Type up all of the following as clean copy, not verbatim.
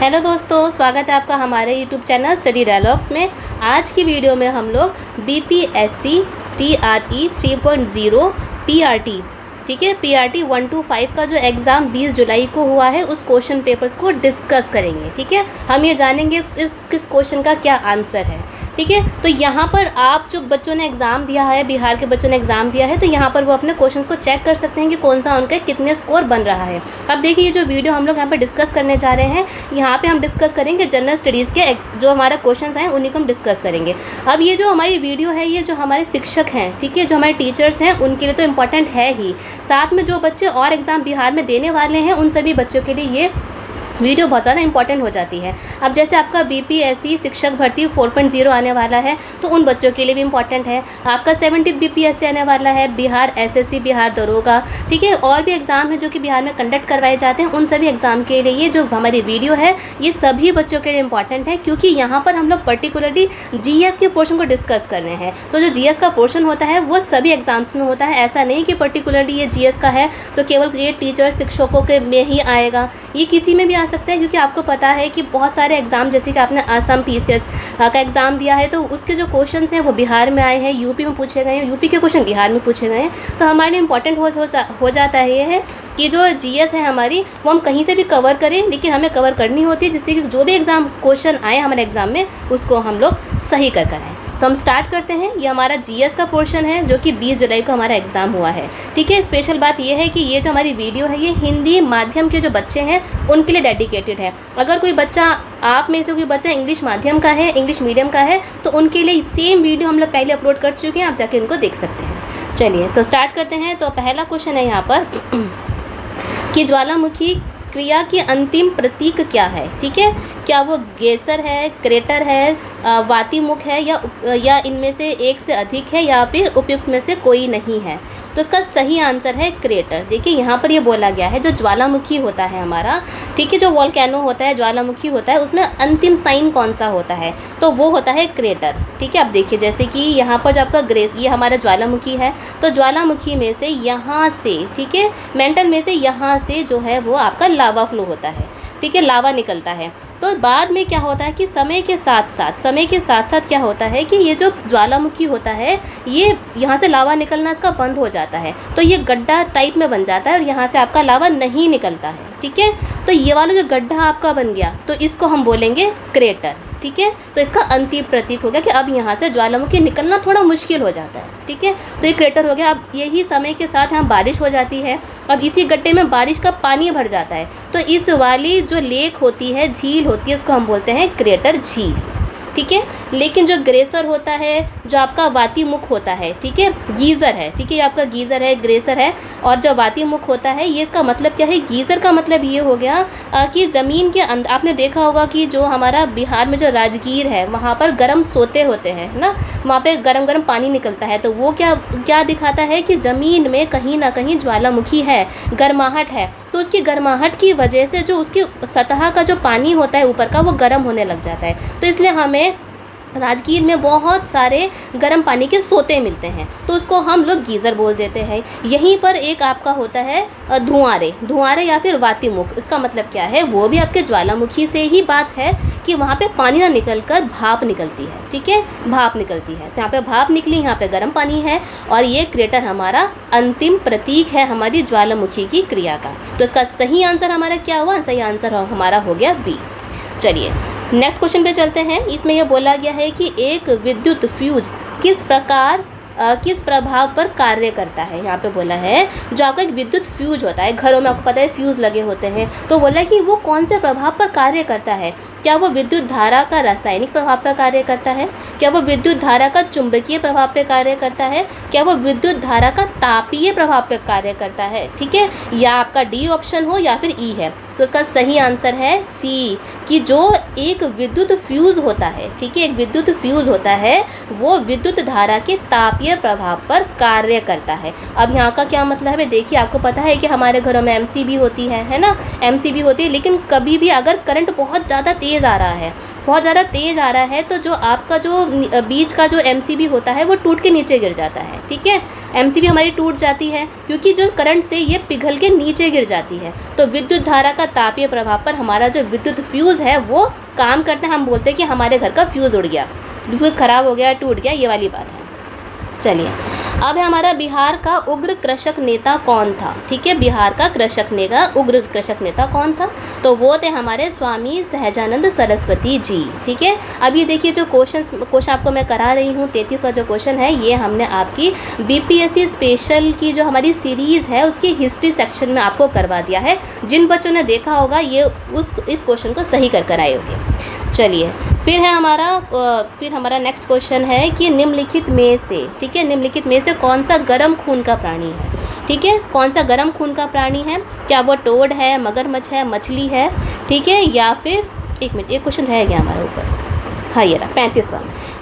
Hello दोस्तों, स्वागत है आपका हमारे यूट्यूब चैनल स्टडी डायलॉग्स में। आज की वीडियो में हम लोग BPSC TRE 3.0 PRT, ठीक है, PRT 1 to 5 का जो एग्ज़ाम 20 जुलाई को हुआ है उस क्वेश्चन पेपर्स को डिस्कस करेंगे। ठीक है, हम ये जानेंगे किस क्वेश्चन का क्या आंसर है। ठीक है, तो यहाँ पर आप जो बच्चों ने एग्ज़ाम दिया है, बिहार के बच्चों ने एग्ज़ाम दिया है, तो यहाँ पर वो अपने क्वेश्चंस को चेक कर सकते हैं कि कौन सा उनका कितने स्कोर बन रहा है। अब देखिए, ये जो वीडियो हम लोग यहाँ पर डिस्कस करने जा रहे हैं, यहाँ पे हम डिस्कस करेंगे जनरल स्टडीज़ के जो हमारा क्वेश्चंस हैं उन्हीं को हम डिस्कस करेंगे। अब ये जो हमारी वीडियो है, ये जो हमारे शिक्षक हैं, ठीक है, जो हमारे टीचर्स हैं, उनके लिए तो इम्पॉर्टेंट है ही, साथ में जो बच्चे और एग्ज़ाम बिहार में देने वाले हैं उन सभी बच्चों के लिए ये वीडियो बहुत ज़्यादा इंपॉर्टेंट हो जाती है। अब जैसे आपका BPSC शिक्षक भर्ती 4.0 आने वाला है, तो उन बच्चों के लिए भी इम्पॉर्टेंट है। आपका 70th BPSC आने वाला है, बिहार SSC, बिहार दरोगा, ठीक है, और भी एग्ज़ाम है जो कि बिहार में कंडक्ट करवाए जाते हैं, उन सभी एग्ज़ाम के लिए ये जो हमारी वीडियो है ये सभी बच्चों के लिए इंपॉर्टेंट है, क्योंकि यहाँ पर हम लोग पर्टिकुलरली GS के पोर्शन को डिस्कस कर रहे हैं। तो जो GS का पोर्शन होता है वो सभी एग्ज़ाम्स में होता है। ऐसा नहीं कि पर्टिकुलरली ये GS का है तो केवल ये टीचर शिक्षकों के में ही आएगा, ये किसी में भी आ सकता है, क्योंकि आपको पता है कि बहुत सारे एग्ज़ाम, जैसे कि आपने असम PCS का एग्ज़ाम दिया है तो उसके जो क्वेश्चंस हैं वो बिहार में आए हैं, यूपी में पूछे गए हैं, यूपी के क्वेश्चन बिहार में पूछे गए हैं। तो हमारे लिए इंपॉर्टेंट हो जाता है ये है कि जो GS है हमारी, वो हम कहीं से भी कवर करें, लेकिन हमें कवर करनी होती है जिससे कि जो भी एग्ज़ाम क्वेश्चन आए हमारे एग्ज़ाम में उसको हम लोग सही कर आएँ। तो हम स्टार्ट करते हैं। ये हमारा GS का पोर्शन है जो कि 20 जुलाई को हमारा एग्ज़ाम हुआ है। ठीक है, स्पेशल बात ये है कि ये जो हमारी वीडियो है ये हिंदी माध्यम के जो बच्चे हैं उनके लिए डेडिकेटेड है। अगर कोई बच्चा, आप में से कोई बच्चा इंग्लिश माध्यम का है, इंग्लिश मीडियम का है, तो उनके लिए सेम वीडियो हम लोग पहले अपलोड कर चुके हैं, आप जाके उनको देख सकते हैं। चलिए तो स्टार्ट करते हैं। तो पहला क्वेश्चन है यहाँ पर कि ज्वालामुखी क्रिया की अंतिम प्रतीक क्या है। ठीक है, क्या वो गेसर है, क्रेटर है, वातिमुख है, या इनमें से एक से अधिक है, या फिर उपयुक्त में से कोई नहीं है। तो इसका सही आंसर है क्रेटर। देखिए यहाँ पर ये बोला गया है जो ज्वालामुखी होता है हमारा, ठीक है, जो वॉल्केनो होता है, ज्वालामुखी होता है, उसमें अंतिम साइन कौन सा होता है, तो वो होता है क्रेटर। ठीक है, अब देखिए जैसे कि यहाँ पर जो आपका ये हमारा ज्वालामुखी है, तो ज्वालामुखी में से यहाँ से, ठीक है, मेंटल में से यहाँ से जो है वो आपका लावा फ्लो होता है। ठीक है, लावा निकलता है। तो बाद में क्या होता है कि समय के साथ साथ क्या होता है कि ये जो ज्वालामुखी होता है ये यहाँ से लावा निकलना इसका बंद हो जाता है, तो ये गड्ढा टाइप में बन जाता है और यहाँ से आपका लावा नहीं निकलता है। ठीक है, तो ये वाला जो गड्ढा आपका बन गया तो इसको हम बोलेंगे क्रेटर। ठीक है, तो इसका अंतिम प्रतीक हो गया कि अब यहाँ से ज्वालामुखी निकलना थोड़ा मुश्किल हो जाता है। ठीक है, तो ये क्रेटर हो गया। अब यही समय के साथ यहाँ बारिश हो जाती है, अब इसी गड्ढे में बारिश का पानी भर जाता है, तो इस वाली जो लेक होती है, झील होती है, उसको हम बोलते हैं क्रेटर झील। ठीक है, लेकिन जो ग्रेसर होता है, जो आपका वातिमुख होता है, ठीक है, गीज़र है, ठीक है, ये आपका गीज़र है, ग्रेसर है, और जो वातिमुख होता है ये इसका मतलब क्या है, गीज़र का मतलब ये हो गया कि ज़मीन के अंदर, आपने देखा होगा कि जो हमारा बिहार में जो राजगीर है वहाँ पर गर्म सोते होते हैं ना, वहाँ पे गरम गरम पानी निकलता है, तो वो क्या दिखाता है कि ज़मीन में कहीं ना कहीं ज्वालामुखी है, गर्माहट है, तो उसकी गर्माहट की वजह से जो उसकी सतह का जो पानी होता है ऊपर का वो गर्म होने लग जाता है, तो इसलिए हमें राजगीर में बहुत सारे गर्म पानी के सोते मिलते हैं, तो उसको हम लोग गीज़र बोल देते हैं। यहीं पर एक आपका होता है धुआंरे या फिर वातिमुख। इसका मतलब क्या है, वो भी आपके ज्वालामुखी से ही बात है कि वहाँ पे पानी ना निकल कर भाप निकलती है। ठीक है, भाप निकलती है, तो यहाँ पे भाप निकली, यहाँ पे गर्म पानी है, और ये क्रेटर हमारा अंतिम प्रतीक है हमारी ज्वालामुखी की क्रिया का। तो इसका सही आंसर हमारा क्या हुआ, सही आंसर हमारा हो गया B। चलिए नेक्स्ट क्वेश्चन पे चलते हैं। इसमें यह बोला गया है कि एक विद्युत फ्यूज किस प्रभाव पर कार्य करता है। यहाँ पे बोला है जो आपका एक विद्युत फ्यूज होता है, घरों में आपको पता है फ्यूज लगे होते हैं, तो बोला है कि वो कौन से प्रभाव पर कार्य करता है। क्या वो विद्युत धारा का रासायनिक प्रभाव पर कार्य करता है, क्या वो विद्युत धारा का चुंबकीय प्रभाव पर कार्य करता है, क्या वो विद्युत धारा का तापीय प्रभाव पर कार्य करता है। ठीक है, या आपका D ऑप्शन हो या फिर E है, तो उसका सही आंसर है C, कि जो एक विद्युत फ्यूज होता है, ठीक है, एक विद्युत फ्यूज होता है वो विद्युत धारा के तापीय प्रभाव पर कार्य करता है। अब यहाँ का क्या मतलब है, देखिए आपको पता है कि हमारे घरों में MCB होती है ना, MCB होती है, लेकिन कभी भी अगर करंट बहुत ज़्यादा तेज़ आ रहा है बहुत ज़्यादा तेज़ आ रहा है तो जो आपका जो बीच का जो एमसीबी होता है वो टूट के नीचे गिर जाता है, ठीक है। एमसीबी हमारी टूट जाती है क्योंकि जो करंट से ये पिघल के नीचे गिर जाती है। तो विद्युत धारा का तापीय प्रभाव पर हमारा जो विद्युत फ्यूज़ है वो काम करते हैं। हम बोलते हैं कि हमारे घर का फ्यूज़ उड़ गया, फ्यूज़ ख़राब हो गया, टूट गया, ये वाली बात है। चलिए, अब है हमारा बिहार का उग्र कृषक नेता कौन था, ठीक है। बिहार का उग्र कृषक नेता कौन था, तो वो थे हमारे स्वामी सहजानंद सरस्वती जी, ठीक है। अब ये देखिए जो क्वेश्चन आपको मैं करा रही हूँ, 33वां जो क्वेश्चन है ये हमने आपकी बीपीएससी स्पेशल की जो हमारी सीरीज़ है उसकी हिस्ट्री सेक्शन में आपको करवा दिया है। जिन बच्चों ने देखा होगा ये इस क्वेश्चन को सही कर आए होंगे। चलिए, फिर हमारा नेक्स्ट क्वेश्चन है कि निम्नलिखित में से, ठीक है, निम्नलिखित में से कौन सा गर्म खून का प्राणी है, ठीक है। कौन सा गर्म खून का प्राणी है, क्या वो टोड है, मगरमच्छ है, मछली है, ठीक है, या फिर एक मिनट, एक क्वेश्चन रह गया हमारे ऊपर, हाँ ये रहा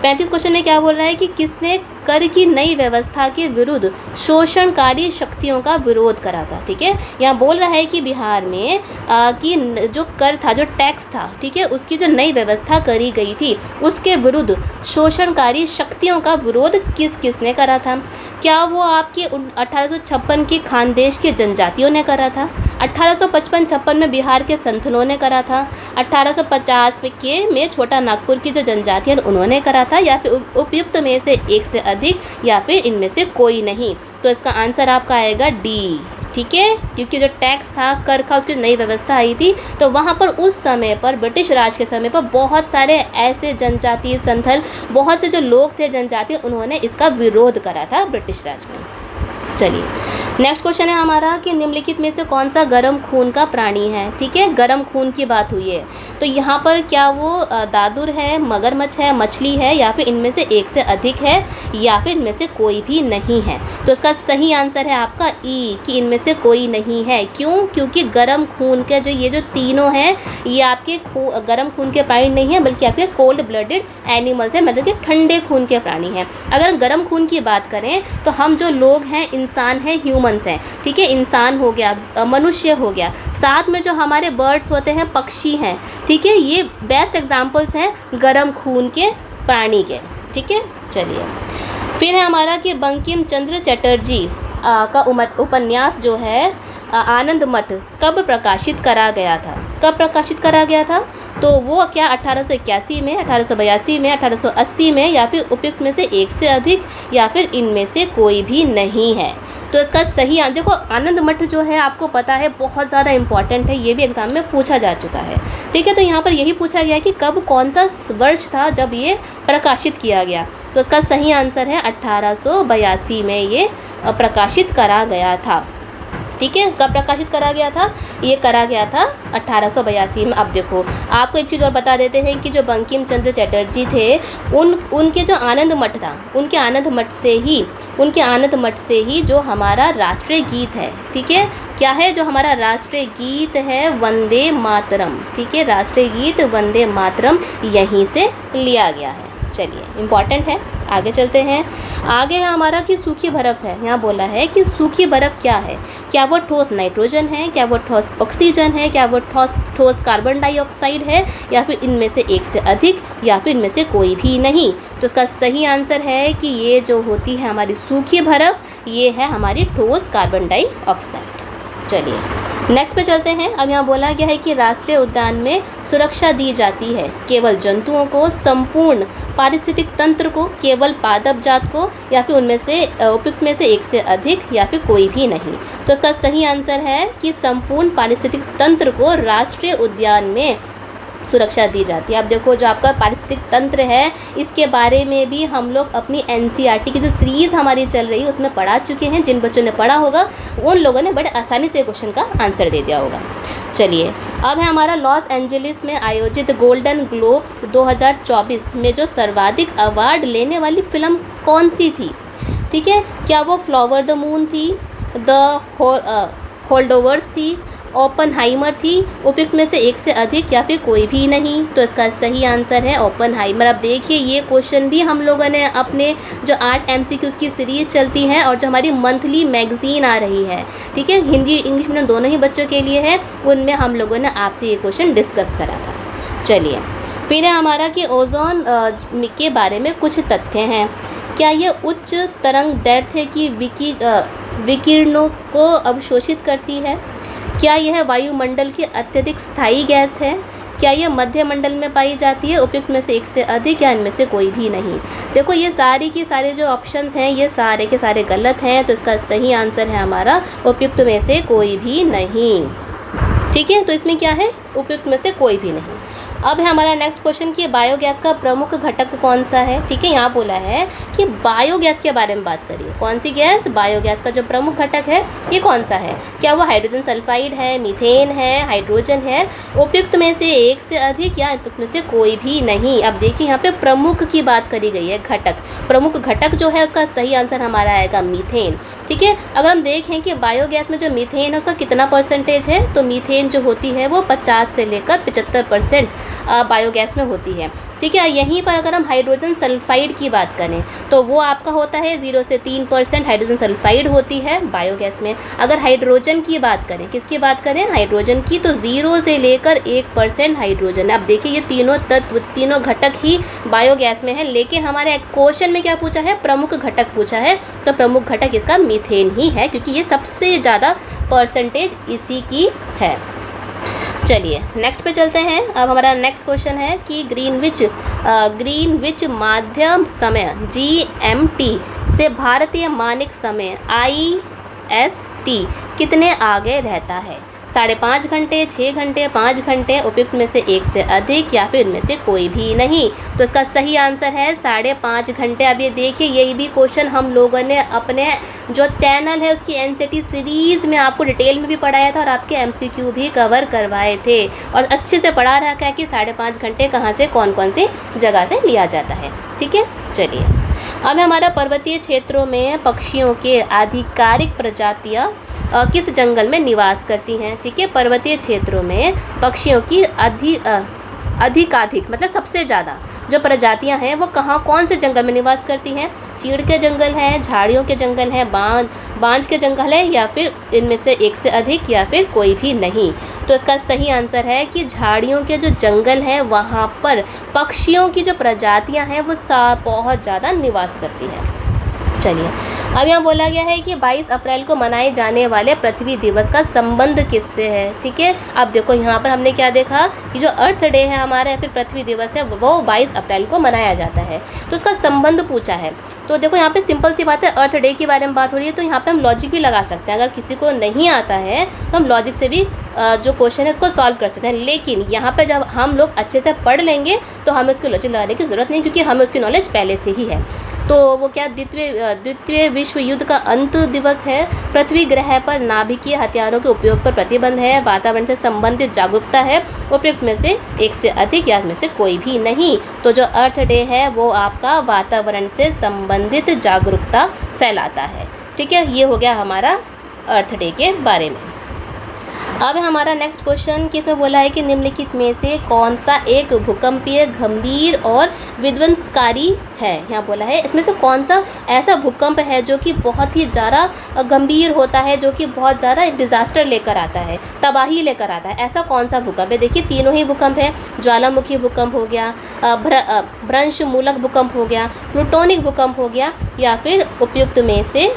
35 क्वेश्चन में क्या बोल रहा है कि किसने कर की नई व्यवस्था के विरुद्ध शोषणकारी शक्तियों का विरोध करा था, ठीक है। यहाँ बोल रहा है कि बिहार में कि जो कर था, जो टैक्स था, ठीक है, उसकी जो नई व्यवस्था करी गई थी उसके विरुद्ध शोषणकारी शक्तियों का विरोध किसने करा था। क्या वो आपके 1856 के खानदेश के जनजातियों ने करा था, 1855-56 में बिहार के संथनों ने करा था, 1850 के में छोटा नागपुर की जो जनजाति है उन्होंने करा था, या फिर उपयुक्त में से एक से अधिक, या फिर इनमें से कोई नहीं। तो इसका आंसर आपका आएगा डी, ठीक है, क्योंकि जो टैक्स था, कर था, उसकी नई व्यवस्था आई थी तो वहाँ पर उस समय पर ब्रिटिश राज के समय पर बहुत सारे ऐसे जनजाति संथल, बहुत से जो लोग थे जनजाति, उन्होंने इसका विरोध करा था ब्रिटिश राज में। चलिए, नेक्स्ट क्वेश्चन है हमारा कि निम्नलिखित में से कौन सा गर्म खून का प्राणी है, ठीक है। गर्म खून की बात हुई है तो यहाँ पर क्या वो दादुर है, मगरमच्छ है, मछली है, या फिर इनमें से एक से अधिक है, या फिर इनमें से कोई भी नहीं है। तो इसका सही आंसर है आपका ई, कि इनमें से कोई नहीं है। क्यों? क्योंकि गर्म खून के जो तीनों हैं ये आपके गर्म खून के प्राणी नहीं हैं, बल्कि आपके कोल्ड ब्लडेड एनिमल्स हैं, मतलब कि ठंडे खून के प्राणी हैं। अगर गर्म खून की बात करें तो हम जो लोग हैं, इंसान हैं, ह्यूमंस हैं, ठीक है, इंसान हो गया, मनुष्य हो गया, साथ में जो हमारे बर्ड्स होते हैं, पक्षी हैं, ठीक है, ये बेस्ट एग्जांपल्स हैं गर्म खून के प्राणी के, ठीक है। चलिए, फिर है हमारा कि बंकिम चंद्र चटर्जी का उपन्यास जो है आनंद मठ कब प्रकाशित करा गया था, कब प्रकाशित करा गया था, तो वो क्या 1881 में, 1882 में, 1880 में, या फिर उपयुक्त में से एक से अधिक, या फिर इनमें से कोई भी नहीं है। तो इसका सही देखो, आनंद मठ जो है आपको पता है बहुत ज़्यादा इंपॉर्टेंट है, ये भी एग्जाम में पूछा जा चुका है, ठीक है। तो यहाँ पर यही पूछा गया कि कब, कौन सा वर्ष था जब ये प्रकाशित किया गया, तो इसका सही आंसर है 1882 में ये प्रकाशित करा गया था, ठीक है। कब प्रकाशित करा गया था, ये करा गया था 1882 में। अब देखो, आपको एक चीज़ और बता देते हैं कि जो बंकिम चंद्र चटर्जी थे, उनके जो आनंद मठ था, उनके आनंद मठ से ही जो हमारा राष्ट्रीय गीत है, ठीक है, क्या है जो हमारा राष्ट्रीय गीत है, वंदे मातरम, ठीक है, राष्ट्रीय गीत वंदे मातरम यहीं से लिया गया है। चलिए, इम्पॉर्टेंट है, आगे चलते हैं। आगे है हमारा कि सूखी बर्फ़ है, यहाँ बोला है कि सूखी बर्फ़ क्या है, क्या वो ठोस नाइट्रोजन है, क्या वो ठोस ऑक्सीजन है, क्या वो ठोस कार्बन डाइऑक्साइड है, या फिर इनमें से एक से अधिक, या फिर इनमें से कोई भी नहीं। तो इसका सही आंसर है कि ये जो होती है हमारी सूखी बर्फ़, ये है हमारी ठोस कार्बन डाइऑक्साइड। चलिए, नेक्स्ट पे चलते हैं। अब यहाँ बोला गया है कि राष्ट्रीय उद्यान में सुरक्षा दी जाती है केवल जंतुओं को, संपूर्ण पारिस्थितिक तंत्र को, केवल पादप जात को, या फिर उनमें से उपयुक्त में से एक से अधिक, या फिर कोई भी नहीं। तो इसका सही आंसर है कि संपूर्ण पारिस्थितिक तंत्र को राष्ट्रीय उद्यान में सुरक्षा दी जाती है। अब देखो, जो आपका पारिस्थितिक तंत्र है, इसके बारे में भी हम लोग अपनी एनसीईआरटी की जो सीरीज़ हमारी चल रही है उसमें पढ़ा चुके हैं। जिन बच्चों ने पढ़ा होगा उन लोगों ने बड़े आसानी से क्वेश्चन का आंसर दे दिया होगा। चलिए, अब है हमारा लॉस एंजलिस में आयोजित गोल्डन ग्लोब्स 2024 में जो सर्वाधिक अवार्ड लेने वाली फ़िल्म कौन सी थी, ठीक है। क्या वो फ्लावर द मून थी, द होल्डोवर्स थी, ओपनहाइमर थी, उपयुक्त में से एक से अधिक, या फिर कोई भी नहीं। तो इसका सही आंसर है ओपनहाइमर। अब देखिए, ये क्वेश्चन भी हम लोगों ने अपने जो 8 MCQs की सीरीज़ चलती है और जो हमारी मंथली मैगज़ीन आ रही है, ठीक है, हिंदी इंग्लिश मीडियम दोनों ही बच्चों के लिए है, उनमें हम लोगों ने आपसे ये क्वेश्चन डिस्कस करा था। चलिए, फिर है हमारा कि ओजोन के बारे में कुछ तथ्य हैं। क्या ये उच्च तरंग दैर्ध्य की विकिरणों को अवशोषित करती है? क्या यह वायुमंडल की अत्यधिक स्थायी गैस है? क्या यह मध्य मंडल में पाई जाती है? उपयुक्त में से एक से अधिक या इनमें से कोई भी नहीं। देखो ये सारी की सारे जो ऑप्शंस हैं ये सारे के सारे गलत हैं, तो इसका सही आंसर है हमारा उपयुक्त में से कोई भी नहीं। ठीक है, तो इसमें क्या है, उपयुक्त में से कोई भी नहीं। अब है हमारा नेक्स्ट क्वेश्चन कि बायोगैस का प्रमुख घटक कौन सा है। ठीक है, यहाँ बोला है कि बायोगैस के बारे में बात करिए। कौन सी गैस? बायोगैस का जो प्रमुख घटक है ये कौन सा है? क्या वो हाइड्रोजन सल्फाइड है, मीथेन है, हाइड्रोजन है? उपयुक्त में से एक से अधिक या उपयुक्त में से कोई भी नहीं। अब देखिए यहाँ पे प्रमुख की बात करी गई है, घटक। प्रमुख घटक जो है उसका सही आंसर हमारा आएगा मीथेन। ठीक है, अगर हम देखें कि बायोगैस में जो मीथेन है उसका कितना परसेंटेज है, तो मीथेन जो होती है वो 50 से लेकर 75% बायोगैस में होती है। ठीक है, यहीं पर अगर हम हाइड्रोजन सल्फाइड की बात करें तो वो आपका होता है 0 से 3% हाइड्रोजन सल्फाइड होती है बायोगैस में। अगर हाइड्रोजन की बात करें, किसकी बात करें? हाइड्रोजन की, तो 0 से लेकर 1% हाइड्रोजन है। अब देखिए ये तीनों तत्व, तीनों घटक ही बायोगैस में है, लेकिन हमारे क्वेश्चन में क्या पूछा है? प्रमुख घटक पूछा है, तो प्रमुख घटक इसका मीथेन ही है, क्योंकि ये सबसे ज़्यादा परसेंटेज इसी की है। चलिए नेक्स्ट पे चलते हैं। अब हमारा नेक्स्ट क्वेश्चन है कि ग्रीनविच माध्य समय GMT से भारतीय मानक समय IST कितने आगे रहता है? 5.5 घंटे, 6 घंटे, 5 घंटे? उपयुक्त में से एक से अधिक या फिर इनमें से कोई भी नहीं। तो इसका सही आंसर है 5.5 घंटे। अब ये देखिए यही भी क्वेश्चन हम लोगों ने अपने जो चैनल है उसकी NCERT सीरीज़ में आपको डिटेल में भी पढ़ाया था और आपके MCQ भी कवर करवाए थे, और अच्छे से पढ़ा रखा है कि 5.5 घंटे कहाँ से कौन कौन सी जगह से लिया जाता है। ठीक है, चलिए अब हमारा पर्वतीय क्षेत्रों में पक्षियों के आधिकारिक प्रजातियाँ किस जंगल में निवास करती हैं? ठीक है, पर्वतीय क्षेत्रों में पक्षियों की अधिकाधिक मतलब सबसे ज़्यादा जो प्रजातियां हैं वो कहाँ, कौन से जंगल में निवास करती हैं? चीड़ के जंगल हैं, झाड़ियों के जंगल हैं, बांज के जंगल है, या फिर इनमें से एक से अधिक या फिर कोई भी नहीं। तो इसका सही आंसर है कि झाड़ियों के जो जंगल हैं वहाँ पर पक्षियों की जो प्रजातियां हैं वो बहुत ज़्यादा निवास करती हैं। चलिए अब यहाँ बोला गया है कि 22 अप्रैल को मनाए जाने वाले पृथ्वी दिवस का संबंध किससे है? ठीक है, अब देखो यहाँ पर हमने क्या देखा कि जो अर्थ डे है हमारा या फिर पृथ्वी दिवस है वो 22 अप्रैल को मनाया जाता है, तो उसका संबंध पूछा है। तो देखो यहाँ पे सिंपल सी बात है, अर्थ डे के बारे में बात हो रही है, तो यहाँ पे हम लॉजिक भी लगा सकते हैं। अगर किसी को नहीं आता है तो हम लॉजिक से भी जो क्वेश्चन है उसको सॉल्व कर सकते हैं, लेकिन यहाँ पे जब हम लोग अच्छे से पढ़ लेंगे तो हमें उसको लॉजिक लगाने की ज़रूरत नहीं, क्योंकि हमें उसकी नॉलेज पहले से ही है। तो वो क्या द्वितीय विश्व युद्ध का अंत दिवस है, पृथ्वी ग्रह पर नाभिकीय हथियारों के उपयोग पर प्रतिबंध है, वातावरण से संबंधित जागरूकता है। उपयुक्त में से एक से अधिक या में से कोई भी नहीं। तो जो अर्थ डे है वो आपका वातावरण से संबंधित जागरूकता फैलाता है। ठीक है, ये हो गया हमारा अर्थ डे के बारे में। अब हमारा नेक्स्ट क्वेश्चन कि इसमें बोला है कि निम्नलिखित में से कौन सा एक भूकंपीय गंभीर और विध्वंसकारी है। यहाँ बोला है इसमें से कौन सा ऐसा भूकंप है जो कि बहुत ही ज़्यादा गंभीर होता है, जो कि बहुत ज़्यादा डिज़ास्टर लेकर आता है, तबाही लेकर आता है। ऐसा कौन सा भूकंप है? देखिए तीनों ही भूकंप है, ज्वालामुखी भूकंप हो गया, भ्रंशमूलक भूकंप हो गया, प्लूटोनिक भूकंप हो गया, या फिर उपयुक्त में से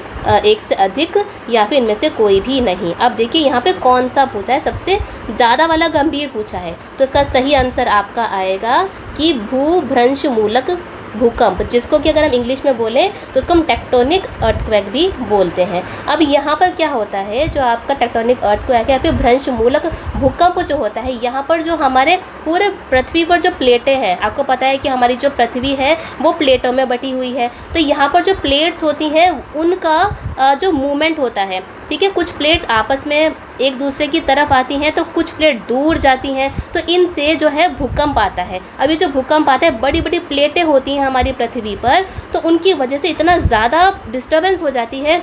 एक से अधिक या फिर इनमें से कोई भी नहीं। अब देखिए यहाँ पे कौन सा पूछा है, सबसे ज़्यादा वाला गंभीर पूछा है, तो इसका सही आंसर आपका आएगा कि भूभ्रंशमूलक भूकंप, जिसको कि अगर हम इंग्लिश में बोलें तो उसको हम टेक्टोनिक अर्थक्वेक भी बोलते हैं। अब यहाँ पर क्या होता है, जो आपका टेक्टोनिक अर्थक्वेक है या फिर भ्रंशमूलक भूकंप जो होता है, यहाँ पर जो हमारे पूरे पृथ्वी पर जो प्लेटें हैं, आपको पता है कि हमारी जो पृथ्वी है वो प्लेटों में बटी हुई है, तो यहाँ पर जो प्लेट्स होती हैं उनका जो मूवमेंट होता है, ठीक है, कुछ प्लेट्स आपस में एक दूसरे की तरफ आती हैं तो कुछ प्लेट दूर जाती हैं, तो इनसे जो है भूकंप आता है। अभी जो भूकंप आता है, बड़ी बड़ी प्लेटें होती हैं हमारी पृथ्वी पर, तो उनकी वजह से इतना ज़्यादा डिस्टर्बेंस हो जाती है,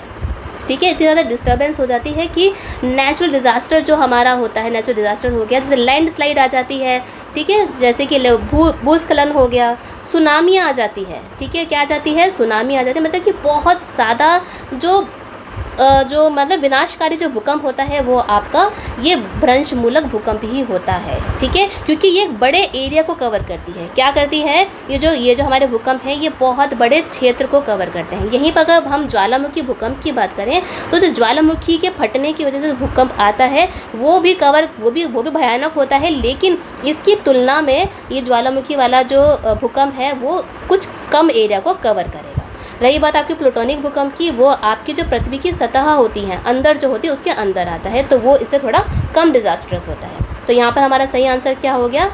ठीक है, इतनी ज़्यादा डिस्टर्बेंस हो जाती है कि नेचुरल डिज़ास्टर जो हमारा होता है, नेचुरल डिज़ास्टर हो गया, जैसे लैंडस्लाइड आ जाती है, ठीक है, जैसे कि भूस्खलन हो गया, सुनामी आ जाती है, ठीक है, क्या आ जाती है, सुनामी आ जाती है, मतलब कि बहुत ज़्यादा जो जो मतलब विनाशकारी जो भूकंप होता है वो आपका ये भ्रंशमूलक भूकंप ही होता है, ठीक है, क्योंकि ये एक बड़े एरिया को कवर करती है। क्या करती है, ये जो हमारे भूकंप हैं ये बहुत बड़े क्षेत्र को कवर करते हैं। यहीं पर अगर हम ज्वालामुखी भूकंप की बात करें तो जो ज्वालामुखी के फटने की वजह से भूकंप आता है वो भी भयानक होता है, लेकिन इसकी तुलना में ये ज्वालामुखी वाला जो भूकंप है वो कुछ कम एरिया को कवर करेगा। रही बात आपकी प्लूटोनिक भूकंप की, वो आपकी जो पृथ्वी की सतह होती है अंदर जो होती है उसके अंदर आता है, तो वो इससे थोड़ा कम डिजास्ट्रस होता है। तो यहाँ पर हमारा सही आंसर क्या हो गया,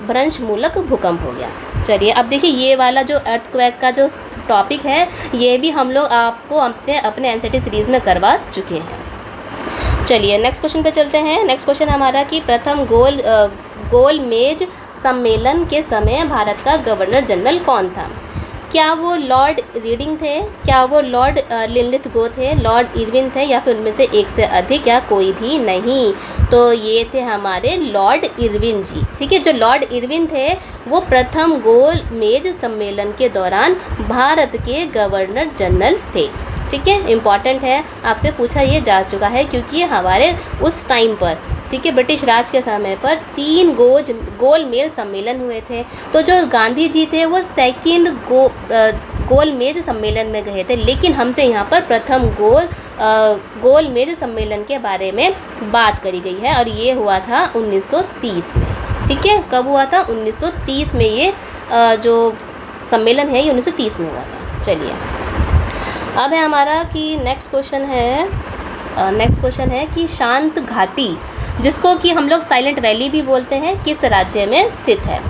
भ्रंशमूलक भूकंप हो गया। चलिए अब देखिए ये वाला जो अर्थक्वेक का जो टॉपिक है ये भी हम लोग आपको अपने एनसीईआरटी सीरीज़ में करवा चुके हैं। चलिए नेक्स्ट क्वेश्चन पे चलते हैं। नेक्स्ट क्वेश्चन हमारा कि प्रथम गोलमेज सम्मेलन के समय भारत का गवर्नर जनरल कौन था? क्या वो लॉर्ड रीडिंग थे, क्या वो लॉर्ड लिनलिथगो थे, लॉर्ड इरविन थे, या फिर उनमें से एक से अधिक या कोई भी नहीं? तो ये थे हमारे लॉर्ड इरविन जी, ठीक है। जो लॉर्ड इरविन थे वो प्रथम गोलमेज सम्मेलन के दौरान भारत के गवर्नर जनरल थे, ठीक है। इम्पॉर्टेंट है, आपसे पूछा ये जा चुका है क्योंकि हमारे उस टाइम पर, ठीक है, ब्रिटिश राज के समय पर 3 गोलमेज सम्मेलन हुए थे। तो जो गांधी जी थे वो सेकंड गोलमेज सम्मेलन में गए थे, लेकिन हमसे यहाँ पर प्रथम गोलमेज सम्मेलन के बारे में बात करी गई है और ये हुआ था 1930 में, ठीक है। कब हुआ था? 1930 में। ये जो सम्मेलन है ये 1930 में हुआ था। चलिए अब है हमारा कि नेक्स्ट क्वेश्चन है कि शांत घाटी, जिसको कि हम लोग साइलेंट वैली भी बोलते हैं, किस राज्य में स्थित है?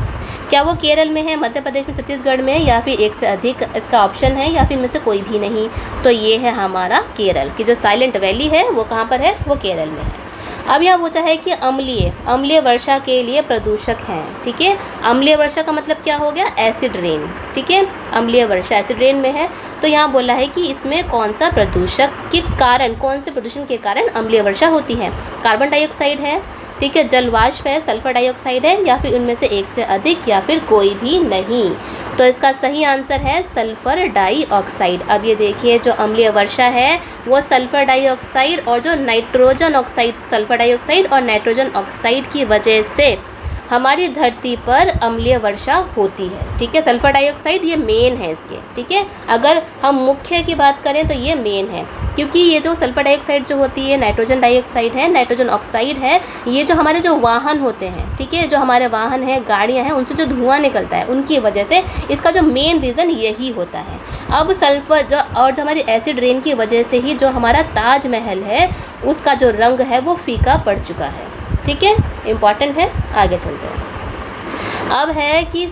क्या वो केरल में है, मध्य प्रदेश में, छत्तीसगढ़ में, या फिर एक से अधिक इसका ऑप्शन है, या फिर इनमें से कोई भी नहीं? तो ये है हमारा केरल की जो साइलेंट वैली है वो कहाँ पर है? वो केरल में है। अब यहाँ पूछा है कि अम्लीय वर्षा के लिए प्रदूषक हैं, ठीक है। अम्लीय वर्षा का मतलब क्या हो गया? एसिड रेन, ठीक है। अम्लीय वर्षा एसिड रेन में है। तो यहाँ बोला है कि इसमें कौन सा प्रदूषक के कारण, कौन से प्रदूषण के कारण अम्लीय वर्षा होती है? कार्बन डाइऑक्साइड है, ठीक है, जलवाष्प है, सल्फर डाइऑक्साइड है, या फिर उनमें से एक से अधिक, या फिर कोई भी नहीं? तो इसका सही आंसर है सल्फर डाइऑक्साइड। अब ये देखिए जो अम्लीय वर्षा है वो सल्फर डाइऑक्साइड और जो नाइट्रोजन ऑक्साइड, सल्फर डाइऑक्साइड और नाइट्रोजन ऑक्साइड की वजह से हमारी धरती पर अम्लीय वर्षा होती है, ठीक है। सल्फर डाइऑक्साइड ये मेन है इसके, ठीक है। अगर हम मुख्य की बात करें तो ये मेन है, क्योंकि ये जो सल्फर डाइऑक्साइड जो होती है, नाइट्रोजन डाइऑक्साइड है, नाइट्रोजन ऑक्साइड है, ये जो हमारे जो वाहन होते हैं, ठीक है, जो हमारे वाहन हैं, गाड़ियाँ हैं, उनसे जो धुआं निकलता है उनकी वजह से इसका जो मेन रीज़न यही होता है। अब सल्फर जो हमारी एसिड रेन की वजह से ही जो हमारा ताजमहल है उसका जो रंग है वो फीका पड़ चुका है, ठीक है। इम्पॉर्टेंट है, आगे चलते हैं। अब है कि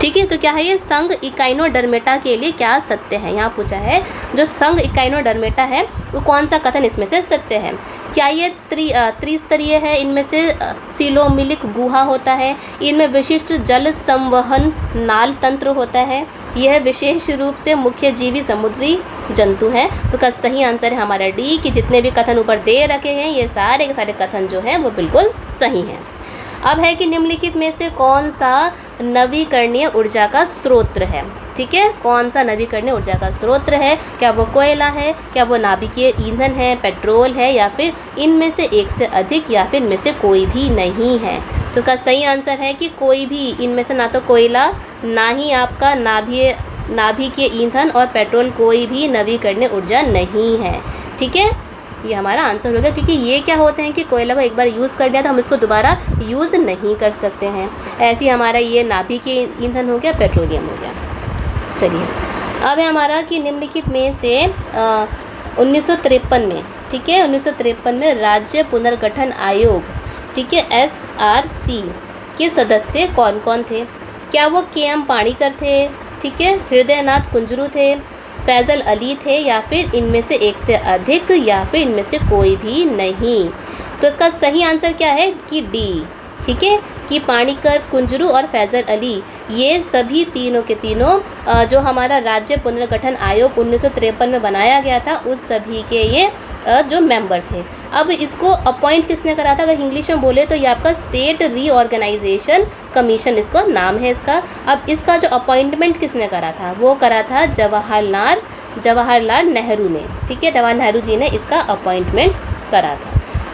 ठीक है, तो क्या है ये संघ इकाइनोडर्मेटा के लिए क्या सत्य है? यहाँ पूछा है जो संघ इकाइनोडर्मेटा है वो कौन सा कथन इसमें से सत्य है? क्या ये त्रिस्तरीय है? इनमें से सिलोमिलिक गुहा होता है, इनमें विशिष्ट जल संवहन नाल तंत्र होता है, यह विशेष रूप से मुख्य जीवी समुद्री जंतु हैं। तो उसका सही आंसर है हमारा डी, कि जितने भी कथन ऊपर दे रखे हैं ये सारे के सारे कथन जो हैं वो बिल्कुल सही हैं। अब है कि निम्नलिखित में से कौन सा नवीकरणीय ऊर्जा का स्रोत है? ठीक है, कौन सा नवीकरणीय ऊर्जा का स्रोत है? क्या वो कोयला है, क्या वो नाभिकीय ईंधन है, पेट्रोल है, या फिर इनमें से एक से अधिक, या फिर इनमें से कोई भी नहीं है? तो इसका सही आंसर है कि कोई भी इनमें से, ना तो कोयला, ना ही आपका नाभिकीय ईंधन और पेट्रोल, कोई भी नवीकरणीय ऊर्जा नहीं है। ठीक है, ये हमारा आंसर होगा, क्योंकि ये क्या होते हैं कि कोयला को एक बार यूज़ कर दिया तो हम इसको दोबारा यूज़ नहीं कर सकते हैं। ऐसे ही हमारा ये नाभिकीय ईंधन हो गया, पेट्रोलियम हो गया। चलिए अब है हमारा कि निम्नलिखित में से 1953 में, ठीक है, 1953 में राज्य पुनर्गठन आयोग, ठीक है, SRC के सदस्य कौन कौन थे? क्या वो KM पाणिकर थे, ठीक है, हृदयनाथ कुंजरू थे, फैज़ल अली थे, या फिर इनमें से एक से अधिक, या फिर इनमें से कोई भी नहीं? तो इसका सही आंसर क्या है कि डी, ठीक है, कि पाणिकर, कुंजरू और फैज़ल अली, ये सभी तीनों के तीनों जो हमारा राज्य पुनर्गठन आयोग 1953 में बनाया गया था, उस सभी के ये जो मेंबर थे। अब इसको अपॉइंट किसने करा था? अगर इंग्लिश में बोले तो ये आपका स्टेट रीऑर्गेनाइजेशन कमीशन इसको नाम है इसका। अब इसका जो अपॉइंटमेंट किसने करा था, वो करा था जवाहरलाल नेहरू ने, ठीक है, जवाहरलाल नेहरू जी ने इसका अपॉइंटमेंट करा था।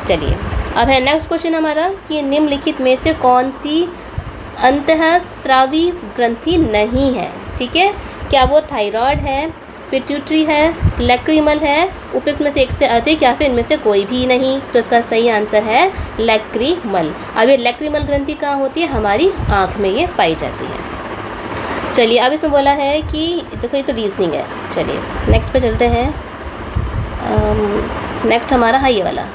चलिए अब है नेक्स्ट क्वेश्चन हमारा कि निम्नलिखित में से कौन सी अंतःस्रावी ग्रंथि नहीं है, ठीक है, क्या वो थायराइड है, पिट्यूटरी है, लैक्रिमल है, उपयुक्त में से एक से अधिक या फिर इनमें से कोई भी नहीं। तो इसका सही आंसर है लैक्रिमल। अब ये लैक्रिमल ग्रंथि कहाँ होती है, हमारी आँख में ये पाई जाती है। चलिए अब इसमें बोला है कि देखो ये तो रीजनिंग है। चलिए नेक्स्ट पे चलते हैं। नेक्स्ट हमारा है ये वाला,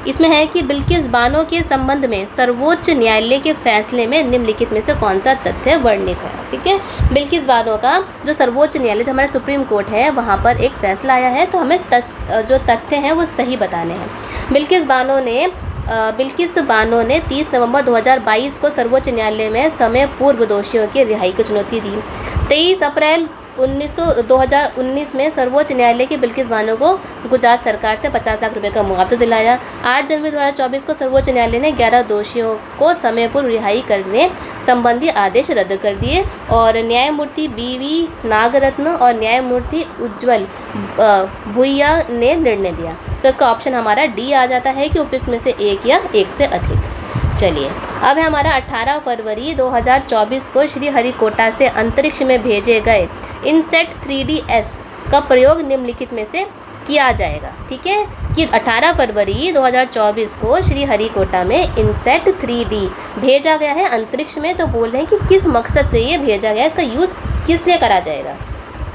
इसमें है कि बिल्किस बानो के संबंध में सर्वोच्च न्यायालय के फैसले में निम्नलिखित में से कौन सा तथ्य वर्णित है, ठीक है। बिल्किस बानो का जो सर्वोच्च न्यायालय जो हमारा सुप्रीम कोर्ट है वहाँ पर एक फैसला आया है, तो हमें जो तथ्य हैं वो सही बताने हैं। बिल्किस बानो ने 30 नवंबर 2022 को सर्वोच्च न्यायालय में समय पूर्व दोषियों की रिहाई की चुनौती दी। 23 अप्रैल 2019 में सर्वोच्च न्यायालय की बिल्किस बानो को गुजरात सरकार से 50 लाख रुपए का मुआवजा दिलाया। 8 जनवरी 2024 को सर्वोच्च न्यायालय ने 11 दोषियों को समय पूर्व रिहाई करने संबंधी आदेश रद्द कर दिए और न्यायमूर्ति BV नागरत्न और न्यायमूर्ति उज्ज्वल भुइया ने निर्णय दिया। तो इसका ऑप्शन हमारा डी आ जाता है कि उपयुक्त में से एक या एक से अधिक। चलिए अब है हमारा 18 फरवरी 2024 को श्रीहरिकोटा से अंतरिक्ष में भेजे गए इनसेट 3DS का प्रयोग निम्नलिखित में से किया जाएगा, ठीक है, कि 18 फरवरी 2024 को श्रीहरिकोटा में इनसेट 3D भेजा गया है अंतरिक्ष में। तो बोल रहे हैं कि किस मकसद से ये भेजा गया है, इसका यूज़ किसने करा जाएगा,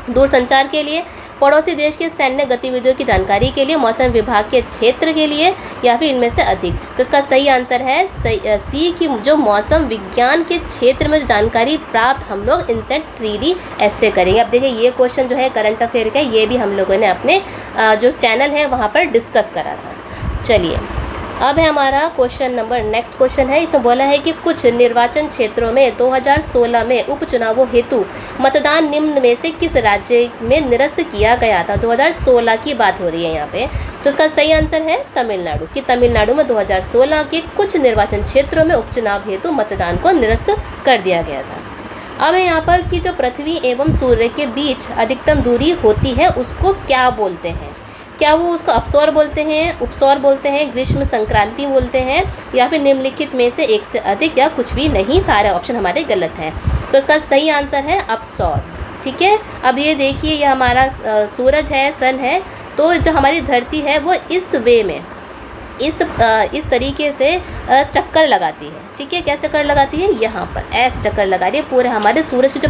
दूरसंचार के लिए, पड़ोसी देश के सैन्य गतिविधियों की जानकारी के लिए, मौसम विभाग के क्षेत्र के लिए या फिर इनमें से अधिक। तो इसका सही आंसर है सी कि जो मौसम विज्ञान के क्षेत्र में जो जानकारी प्राप्त हम लोग इनसेट 3D ऐसे करेंगे। अब देखिए ये क्वेश्चन जो है करंट अफेयर का, ये भी हम लोगों ने अपने जो चैनल है वहाँ पर डिस्कस करा था। चलिए अब है हमारा क्वेश्चन नंबर, नेक्स्ट क्वेश्चन है, इसमें बोला है कि कुछ निर्वाचन क्षेत्रों में 2016 में उपचुनावों हेतु मतदान निम्न में से किस राज्य में निरस्त किया गया था। 2016 की बात हो रही है यहाँ पे। तो इसका सही आंसर है तमिलनाडु, कि तमिलनाडु में 2016 के कुछ निर्वाचन क्षेत्रों में उपचुनाव हेतु मतदान को निरस्त कर दिया गया था। अब है यहाँ पर कि जो पृथ्वी एवं सूर्य के बीच अधिकतम दूरी होती है उसको क्या बोलते हैं, क्या वो उसको अपसौर बोलते हैं, उपसौर बोलते हैं, ग्रीष्म संक्रांति बोलते हैं या फिर निम्नलिखित में से एक से अधिक या कुछ भी नहीं। सारे ऑप्शन हमारे गलत हैं। तो इसका सही आंसर है अपसौर, ठीक है। अब ये देखिए ये हमारा सूरज है, सन है, तो जो हमारी धरती है वो इस वे में इस तरीके से चक्कर लगाती है, ठीक है। कैसे चक्कर लगाती है, यहाँ पर ऐसे चक्कर लगा रही है, पूरे हमारे सूरज की जो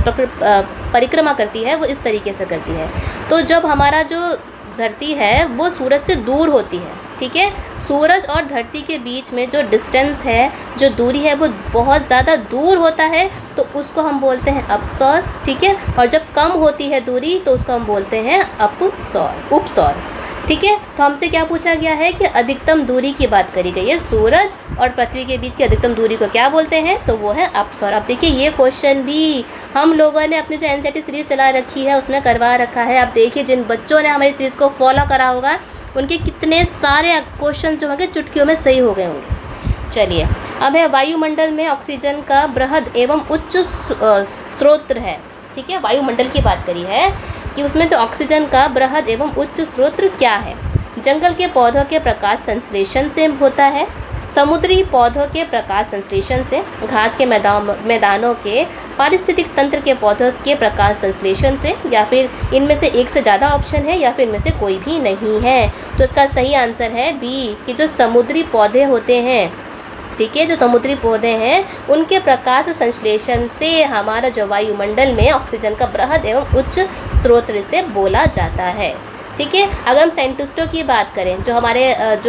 परिक्रमा करती है वो इस तरीके से करती है। तो जब हमारा जो धरती है वो सूरज से दूर होती है, ठीक है, सूरज और धरती के बीच में जो डिस्टेंस है, जो दूरी है वो बहुत ज़्यादा दूर होता है, तो उसको हम बोलते हैं अपसौर, ठीक है। और जब कम होती है दूरी तो उसको हम बोलते हैं उपसौर, ठीक है। तो हमसे क्या पूछा गया है कि अधिकतम दूरी की बात करी गई है, सूरज और पृथ्वी के बीच की अधिकतम दूरी को क्या बोलते हैं, तो वो है अपसौर। अब देखिए ये क्वेश्चन भी हम लोगों ने अपनी जो NCERT सीरीज़ चला रखी है उसमें करवा रखा है। अब देखिए जिन बच्चों ने हमारी सीरीज़ को फॉलो करा होगा उनके कितने सारे क्वेश्चन जो होंगे चुटकियों में सही हो गए होंगे। चलिए अब है वायुमंडल में ऑक्सीजन का बृहद एवं उच्च स्रोत है, ठीक है। वायुमंडल की बात करी है कि उसमें जो ऑक्सीजन का बृहद एवं उच्च स्रोत क्या है। जंगल के पौधों के प्रकाश संश्लेषण से होता है, समुद्री पौधों के प्रकाश संश्लेषण से, घास के मैदानों के पारिस्थितिक तंत्र के पौधों के प्रकाश संश्लेषण से, या फिर इनमें से एक से ज़्यादा ऑप्शन है या फिर इनमें से कोई भी नहीं है। तो इसका सही आंसर है बी कि जो समुद्री पौधे होते हैं, ठीक है, जो समुद्री पौधे हैं उनके प्रकाश संश्लेषण से हमारा जो वायुमंडल में ऑक्सीजन का बृहद एवं उच्च स्रोत से बोला जाता है, ठीक है। अगर हम साइंटिस्टों की बात करें, जो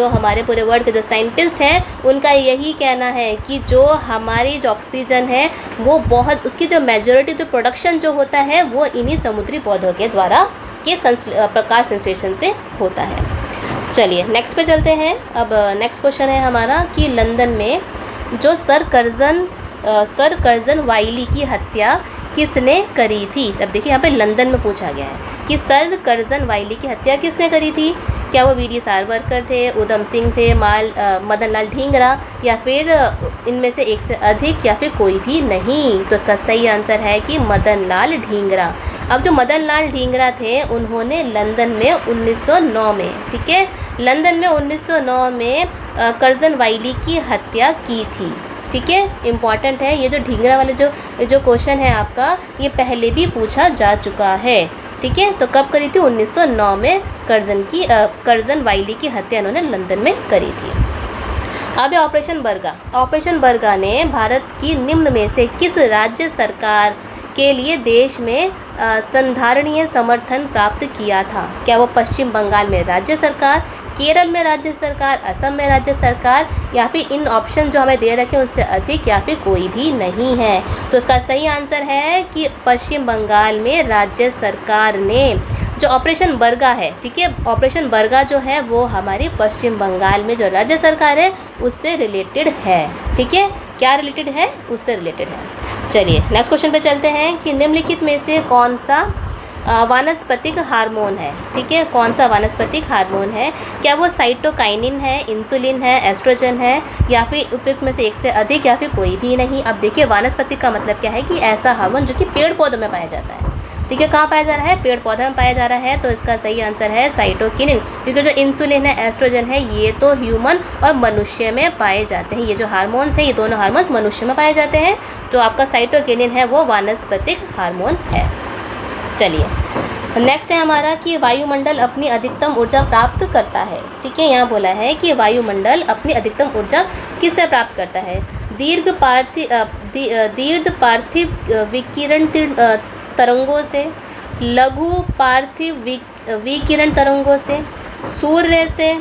हमारे पूरे वर्ल्ड के जो साइंटिस्ट हैं उनका यही कहना है कि जो हमारी जो ऑक्सीजन है वो बहुत, उसकी जो मेजॉरिटी जो प्रोडक्शन जो होता है वो इन्हीं समुद्री पौधों के द्वारा के प्रकाश संश्लेषण से होता है। चलिए नेक्स्ट पे चलते हैं। अब नेक्स्ट क्वेश्चन है हमारा कि लंदन में जो सर कर्जन वाइली की हत्या किसने करी थी। अब देखिए यहाँ पे लंदन में पूछा गया है कि सर कर्जन वाइली की हत्या किसने करी थी, क्या वो वीडी सावरकर थे, उधम सिंह थे, मदन लाल ढींगरा, या फिर इनमें से एक से अधिक, या फिर कोई भी नहीं। तो इसका सही आंसर है कि मदन लाल ढींगरा। अब जो मदन लाल ढींगरा थे उन्होंने लंदन में 1909 में, ठीक है, लंदन में 1909 में कर्जन वाइली की हत्या की थी। ठीक है, इम्पॉर्टेंट है ये जो ढींगरा वाले जो क्वेश्चन है आपका, ये पहले भी पूछा जा चुका है। ठीक है, तो कब करी थी? 1909 में कर्जन वाइली की हत्या उन्होंने लंदन में करी थी। अब ऑपरेशन बर्गा। ऑपरेशन बर्गा ने भारत की निम्न में से किस राज्य सरकार के लिए देश में संधारणीय समर्थन प्राप्त किया था? क्या वो पश्चिम बंगाल में राज्य सरकार, केरल में राज्य सरकार, असम में राज्य सरकार, या फिर इन ऑप्शन जो हमें दे रखे हैं उससे अधिक, या फिर कोई भी नहीं है? तो इसका सही आंसर है कि पश्चिम बंगाल में राज्य सरकार ने जो ऑपरेशन बर्गा है, ठीक है, ऑपरेशन बर्गा जो है वो हमारी पश्चिम बंगाल में जो राज्य सरकार है उससे रिलेटेड है। ठीक है, क्या रिलेटेड है? उससे रिलेटेड है। चलिए नेक्स्ट क्वेश्चन पे चलते हैं कि निम्नलिखित में से कौन सा वानस्पतिक हार्मोन है? ठीक है, कौन सा वानस्पतिक हार्मोन है? क्या वो साइटोकाइनिन है, इंसुलिन है, एस्ट्रोजन है, या फिर उपयुक्त में से एक से अधिक, या फिर कोई भी नहीं? अब देखिए वानस्पतिक का मतलब क्या है कि ऐसा हार्मोन जो कि पेड़ पौधों में पाया जाता है। ठीक है, कहाँ पाया जा रहा है? पेड़ पौधे में पाया जा रहा है। तो इसका सही आंसर है साइटोकिनिन, क्योंकि जो इंसुलिन है, एस्ट्रोजन है, ये तो ह्यूमन और मनुष्य में पाए जाते हैं। ये जो हार्मोन्स हैं ये दोनों हार्मोन्स मनुष्य में पाए जाते हैं। तो आपका साइटोकिनिन है वो वानस्पतिक हार्मोन है। चलिए नेक्स्ट है हमारा कि वायुमंडल अपनी अधिकतम ऊर्जा प्राप्त करता है। ठीक है, यहाँ बोला है कि वायुमंडल अपनी अधिकतम ऊर्जा किससे प्राप्त करता है? दीर्घ पार्थिव विकिरण तरंगों से, लघु पार्थिव विकिरण तरंगों से, सूर्य से,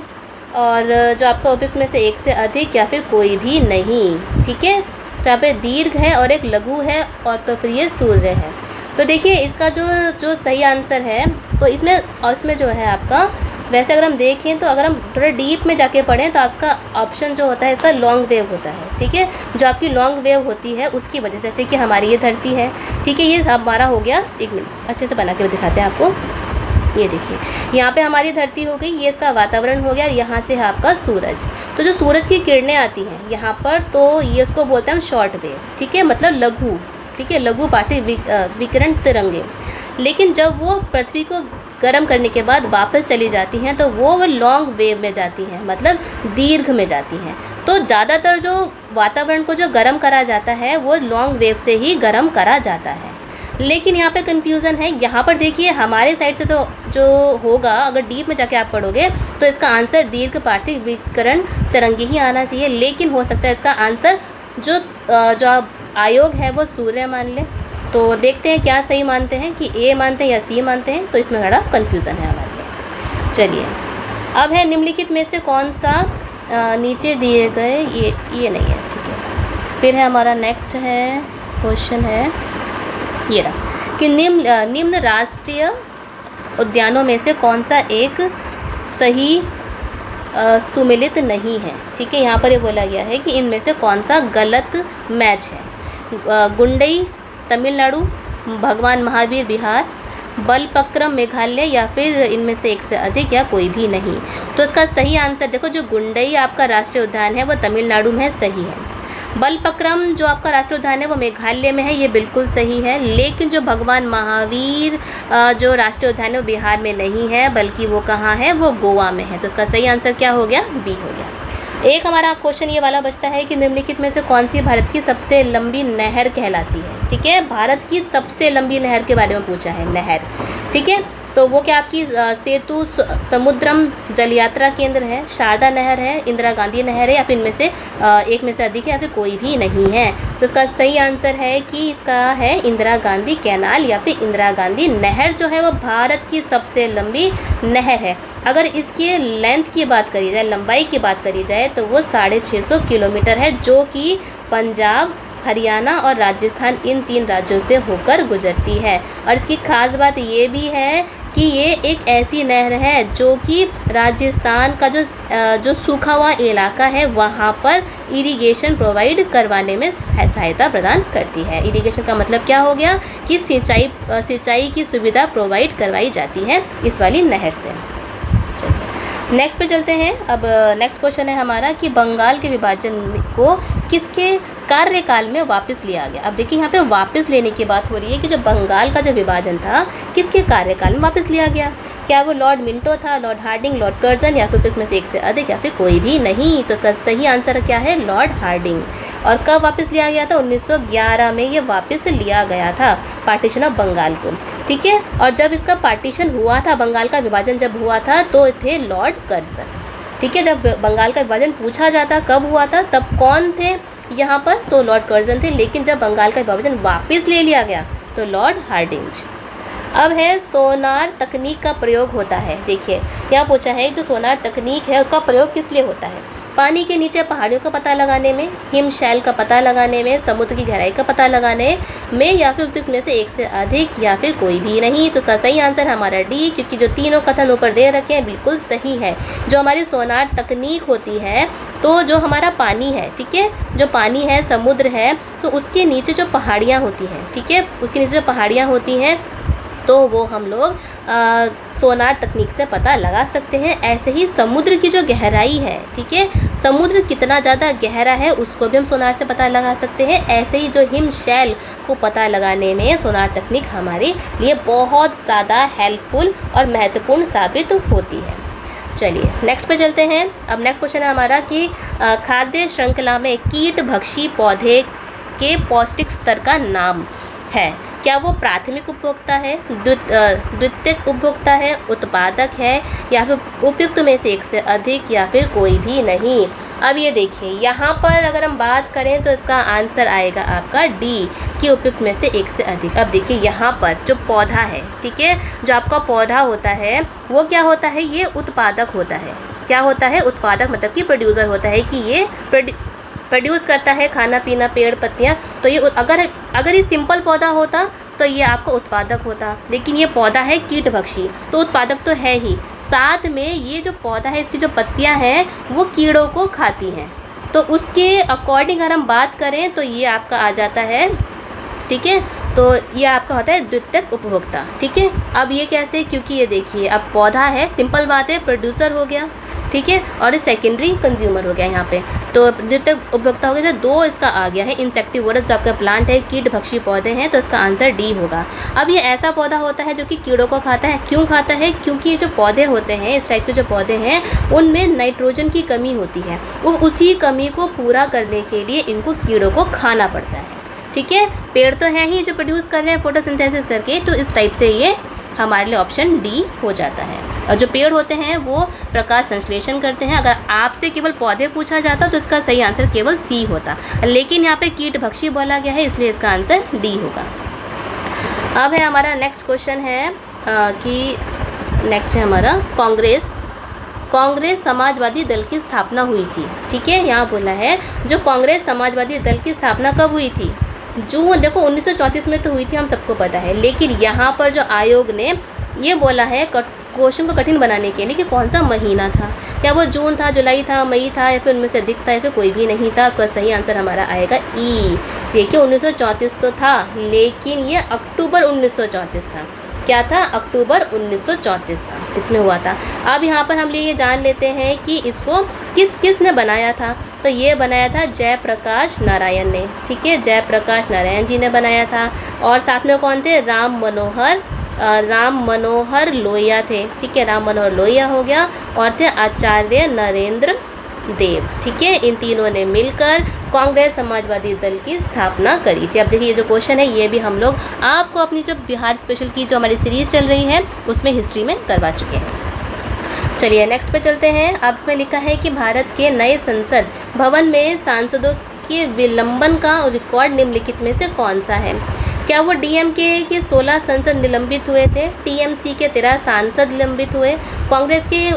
और जो आपका उपयुक्त में से एक से अधिक, या फिर कोई भी नहीं। ठीक है, तो यहाँ पे दीर्घ है और एक लघु है, और तो फिर ये सूर्य है। तो देखिए इसका जो सही आंसर है, तो इसमें जो है आपका, वैसे अगर हम देखें तो अगर हम थोड़ा डीप में जाके पढ़ें तो आपका ऑप्शन जो होता है इसका लॉन्ग वेव होता है। ठीक है, जो आपकी लॉन्ग वेव होती है उसकी वजह से, जैसे कि हमारी ये धरती है, ठीक है, ये हमारा हो गया, एक मिनट अच्छे से बना के दिखाते हैं आपको। ये देखिए यहाँ पे हमारी धरती हो गई, ये इसका वातावरण हो गया, और यहाँ से है आपका सूरज। तो जो सूरज की किरणें आती हैं यहाँ पर, तो ये उसको बोलते हैं हम शॉर्ट वेव। ठीक है, मतलब लघु, ठीक है, लघु पार्थिव विकिरण तरंगे। लेकिन जब वो पृथ्वी को गर्म करने के बाद वापस चली जाती हैं तो वो लॉन्ग वेव में जाती हैं, मतलब दीर्घ में जाती हैं। तो ज़्यादातर जो वातावरण को जो गर्म करा जाता है वो लॉन्ग वेव से ही गर्म करा जाता है। लेकिन यहाँ पे कन्फ्यूज़न है, यहाँ पर देखिए हमारे साइड से तो जो होगा, अगर डीप में जाके आप पढ़ोगे तो इसका आंसर दीर्घ पार्थिव विकिरण तरंगे ही आना चाहिए। लेकिन हो सकता है इसका आंसर जो आयोग है वो सूर्य मान ले। तो देखते हैं क्या सही मानते हैं, कि ए मानते हैं या सी मानते हैं। तो इसमें बड़ा कन्फ्यूज़न है हमारे लिए। चलिए अब है निम्नलिखित में से कौन सा नीचे दिए गए, ये नहीं है, ठीक है। फिर है हमारा नेक्स्ट है क्वेश्चन है ये रहा कि निम्न राष्ट्रीय उद्यानों में से कौन सा एक सही सुमेलित नहीं है। ठीक है, यहाँ पर ये बोला गया है कि इनमें से कौन सा गलत मैच है। गुंडई तमिलनाडु, भगवान महावीर बिहार, बलपक्रम मेघालय, या फिर इनमें से एक से अधिक, या कोई भी नहीं। तो इसका सही आंसर देखो, जो गुंडई आपका राष्ट्रीय उद्यान है वो तमिलनाडु में है, सही है। बलपक्रम जो आपका राष्ट्रीय उद्यान है वो मेघालय में है, ये बिल्कुल सही है। लेकिन जो भगवान महावीर जो राष्ट्रीय उद्यान है वो बिहार में नहीं है, बल्कि वो कहाँ है? वो गोवा में है। तो इसका सही आंसर क्या हो गया? बी हो गया। एक हमारा क्वेश्चन ये वाला बचता है कि निम्नलिखित में से कौन सी भारत की सबसे लंबी नहर कहलाती है। ठीक है, भारत की सबसे लंबी नहर के बारे में पूछा है, नहर। ठीक है, तो वो क्या आपकी सेतु समुद्रम जल यात्रा केंद्र है, शारदा नहर है, इंदिरा गांधी नहर है, या फिर इनमें से एक में से अधिक है, या फिर कोई भी नहीं है। तो इसका सही आंसर है कि इसका है इंदिरा गांधी कैनाल, या फिर इंदिरा गांधी नहर जो है वो भारत की सबसे लंबी नहर है। अगर इसके लेंथ की बात करी जाए, लंबाई की बात करी जाए, तो वो 650 किलोमीटर है, जो कि पंजाब, हरियाणा और राजस्थान इन 3 राज्यों से होकर गुजरती है। और इसकी खास बात ये भी है कि ये एक ऐसी नहर है जो कि राजस्थान का जो सूखा हुआ इलाका है वहाँ पर इरिगेशन प्रोवाइड करवाने में सहायता प्रदान करती है। इरिगेशन का मतलब क्या हो गया कि सिंचाई की सुविधा प्रोवाइड करवाई जाती है इस वाली नहर से। नेक्स्ट पे चलते हैं। अब नेक्स्ट क्वेश्चन है हमारा कि बंगाल के विभाजन को किसके कार्यकाल में वापस लिया गया। अब देखिए यहाँ पे वापस लेने की बात हो रही है कि जो बंगाल का जो विभाजन था किसके कार्यकाल में वापस लिया गया। क्या वो लॉर्ड मिंटो था, लॉर्ड हार्डिंग, लॉर्ड कर्जन, या फिर में से एक से अधिक, या फिर कोई भी नहीं। तो इसका सही आंसर क्या है, लॉर्ड हार्डिंग। और कब वापस लिया गया था, 1911 में ये वापस लिया गया था पार्टीशन ऑफ बंगाल को। ठीक है, और जब इसका पार्टीशन हुआ था, बंगाल का विभाजन जब हुआ था, तो थे लॉर्ड कर्जन। ठीक है, जब बंगाल का विभाजन पूछा जाता कब हुआ था, तब कौन थे यहाँ पर, तो लॉर्ड कर्जन थे। लेकिन जब बंगाल का विभाजन वापस ले लिया गया तो लॉर्ड हार्डिंग। अब है सोनार तकनीक का प्रयोग होता है। देखिए यहाँ पूछा है जो सोनार तकनीक है उसका प्रयोग किस लिए होता है। पानी के नीचे पहाड़ियों का पता लगाने में, हिमशैल का पता लगाने में, समुद्र की गहराई का पता लगाने में, या फिर उपयुक्त में से एक से अधिक, या फिर कोई भी नहीं। तो इसका सही आंसर हमारा डी, क्योंकि जो तीनों कथन ऊपर दे रखे हैं बिल्कुल सही है। जो हमारी सोनार तकनीक होती है, तो जो हमारा पानी है, ठीक है, जो पानी है, समुद्र है, तो उसके नीचे जो पहाड़ियाँ होती हैं, ठीक है, उसके नीचे जो पहाड़ियाँ होती हैं, तो वो हम लोग सोनार तकनीक से पता लगा सकते हैं। ऐसे ही समुद्र की जो गहराई है, ठीक है, समुद्र कितना ज़्यादा गहरा है उसको भी हम सोनार से पता लगा सकते हैं। ऐसे ही जो हिमशैल को पता लगाने में सोनार तकनीक हमारे लिए बहुत ज़्यादा हेल्पफुल और महत्वपूर्ण साबित होती है। चलिए नेक्स्ट पे चलते हैं। अब नेक्स्ट क्वेश्चन है हमारा कि खाद्य श्रृंखला में कीट भक्षी पौधे के पौष्टिक स्तर का नाम है। क्या वो प्राथमिक उपभोक्ता है, द्वितीयक उपभोक्ता है, उत्पादक है, या फिर उपयुक्त में से एक से अधिक, या फिर कोई भी नहीं। अब ये देखिए यहाँ पर अगर हम बात करें तो इसका आंसर आएगा आपका डी कि उपयुक्त में से एक से अधिक। अब देखिए यहाँ पर जो पौधा है, ठीक है, जो आपका पौधा होता है वो क्या होता है, ये उत्पादक होता है। क्या होता है, उत्पादक, मतलब कि प्रोड्यूसर होता है, कि ये प्रोड्यूस करता है खाना पीना, पेड़ पत्तियाँ। तो ये अगर ये सिंपल पौधा होता तो ये आपका उत्पादक होता, लेकिन ये पौधा है कीटभक्षी, तो उत्पादक तो है ही, साथ में ये जो पौधा है इसकी जो पत्तियाँ हैं वो कीड़ों को खाती हैं। तो उसके अकॉर्डिंग अगर हम बात करें तो ये आपका आ जाता है, ठीक है, तो ये आपका होता है द्वितीयक उपभोक्ता। ठीक है, अब ये कैसे, क्योंकि ये देखिए अब पौधा है, सिंपल बात है, प्रोड्यूसर हो गया, ठीक है, और सेकेंडरी कंज्यूमर हो गया यहाँ पे, तो द्वितीयक उपभोक्ता हो गया। जो दो इसका आ गया है इंसेक्टिवोरस, जो आपका प्लांट है, कीटभक्षी पौधे हैं, तो इसका आंसर डी होगा। अब ये ऐसा पौधा होता है जो कि कीड़ों को खाता है। क्यों खाता है, क्योंकि ये जो पौधे होते हैं, इस टाइप के जो पौधे हैं, उनमें नाइट्रोजन की कमी होती है, वो उसी कमी को पूरा करने के लिए इनको कीड़ों को खाना पड़ता है। ठीक है, पेड़ तो है ही जो प्रोड्यूस कर रहे हैं फोटोसिंथेसिस करके, तो इस टाइप से ये हमारे लिए ऑप्शन डी हो जाता है। और जो पेड़ होते हैं वो प्रकाश संश्लेषण करते हैं। अगर आपसे केवल पौधे पूछा जाता तो इसका सही आंसर केवल सी होता, लेकिन यहाँ पे कीटभक्षी बोला गया है, इसलिए इसका आंसर डी होगा। अब है हमारा नेक्स्ट क्वेश्चन है कि नेक्स्ट है हमारा कांग्रेस समाजवादी दल की स्थापना हुई थी। ठीक है, यहाँ बोला है जो कांग्रेस समाजवादी दल की स्थापना कब हुई थी। जून, देखो 1934 में तो हुई थी, हम सबको पता है, लेकिन यहाँ पर जो आयोग ने ये बोला है क्वेश्चन को कठिन बनाने के लिए कि कौन सा महीना था, क्या वो जून था, जुलाई था, मई था, या फिर उनमें से अधिक था, या फिर कोई भी नहीं था। उसका सही आंसर हमारा आएगा ई। देखिए 1934 तो था, लेकिन ये अक्टूबर 1934 था। क्या था, अक्टूबर 1934 था, इसमें हुआ था। अब यहाँ पर हम ये जान लेते हैं कि इसको किसने बनाया था। तो ये बनाया था जयप्रकाश नारायण ने। ठीक है, जयप्रकाश नारायण जी ने बनाया था, और साथ में कौन थे, राम मनोहर लोहिया थे। ठीक है, राम मनोहर लोहिया हो गया, और थे आचार्य नरेंद्र देव। ठीक है, इन तीनों ने मिलकर कांग्रेस समाजवादी दल की स्थापना करी थी। अब देखिए ये जो क्वेश्चन है ये भी हम लोग आपको अपनी जो बिहार स्पेशल की जो हमारी सीरीज चल रही है उसमें हिस्ट्री में करवा चुके हैं। चलिए नेक्स्ट पे चलते हैं। अब इसमें लिखा है कि भारत के नए संसद भवन में सांसदों के विलंबन का रिकॉर्ड निम्नलिखित में से कौन सा है। क्या वो डीएमके के 16 सांसद निलंबित हुए थे, टीएमसी के 13 सांसद निलंबित हुए, कांग्रेस के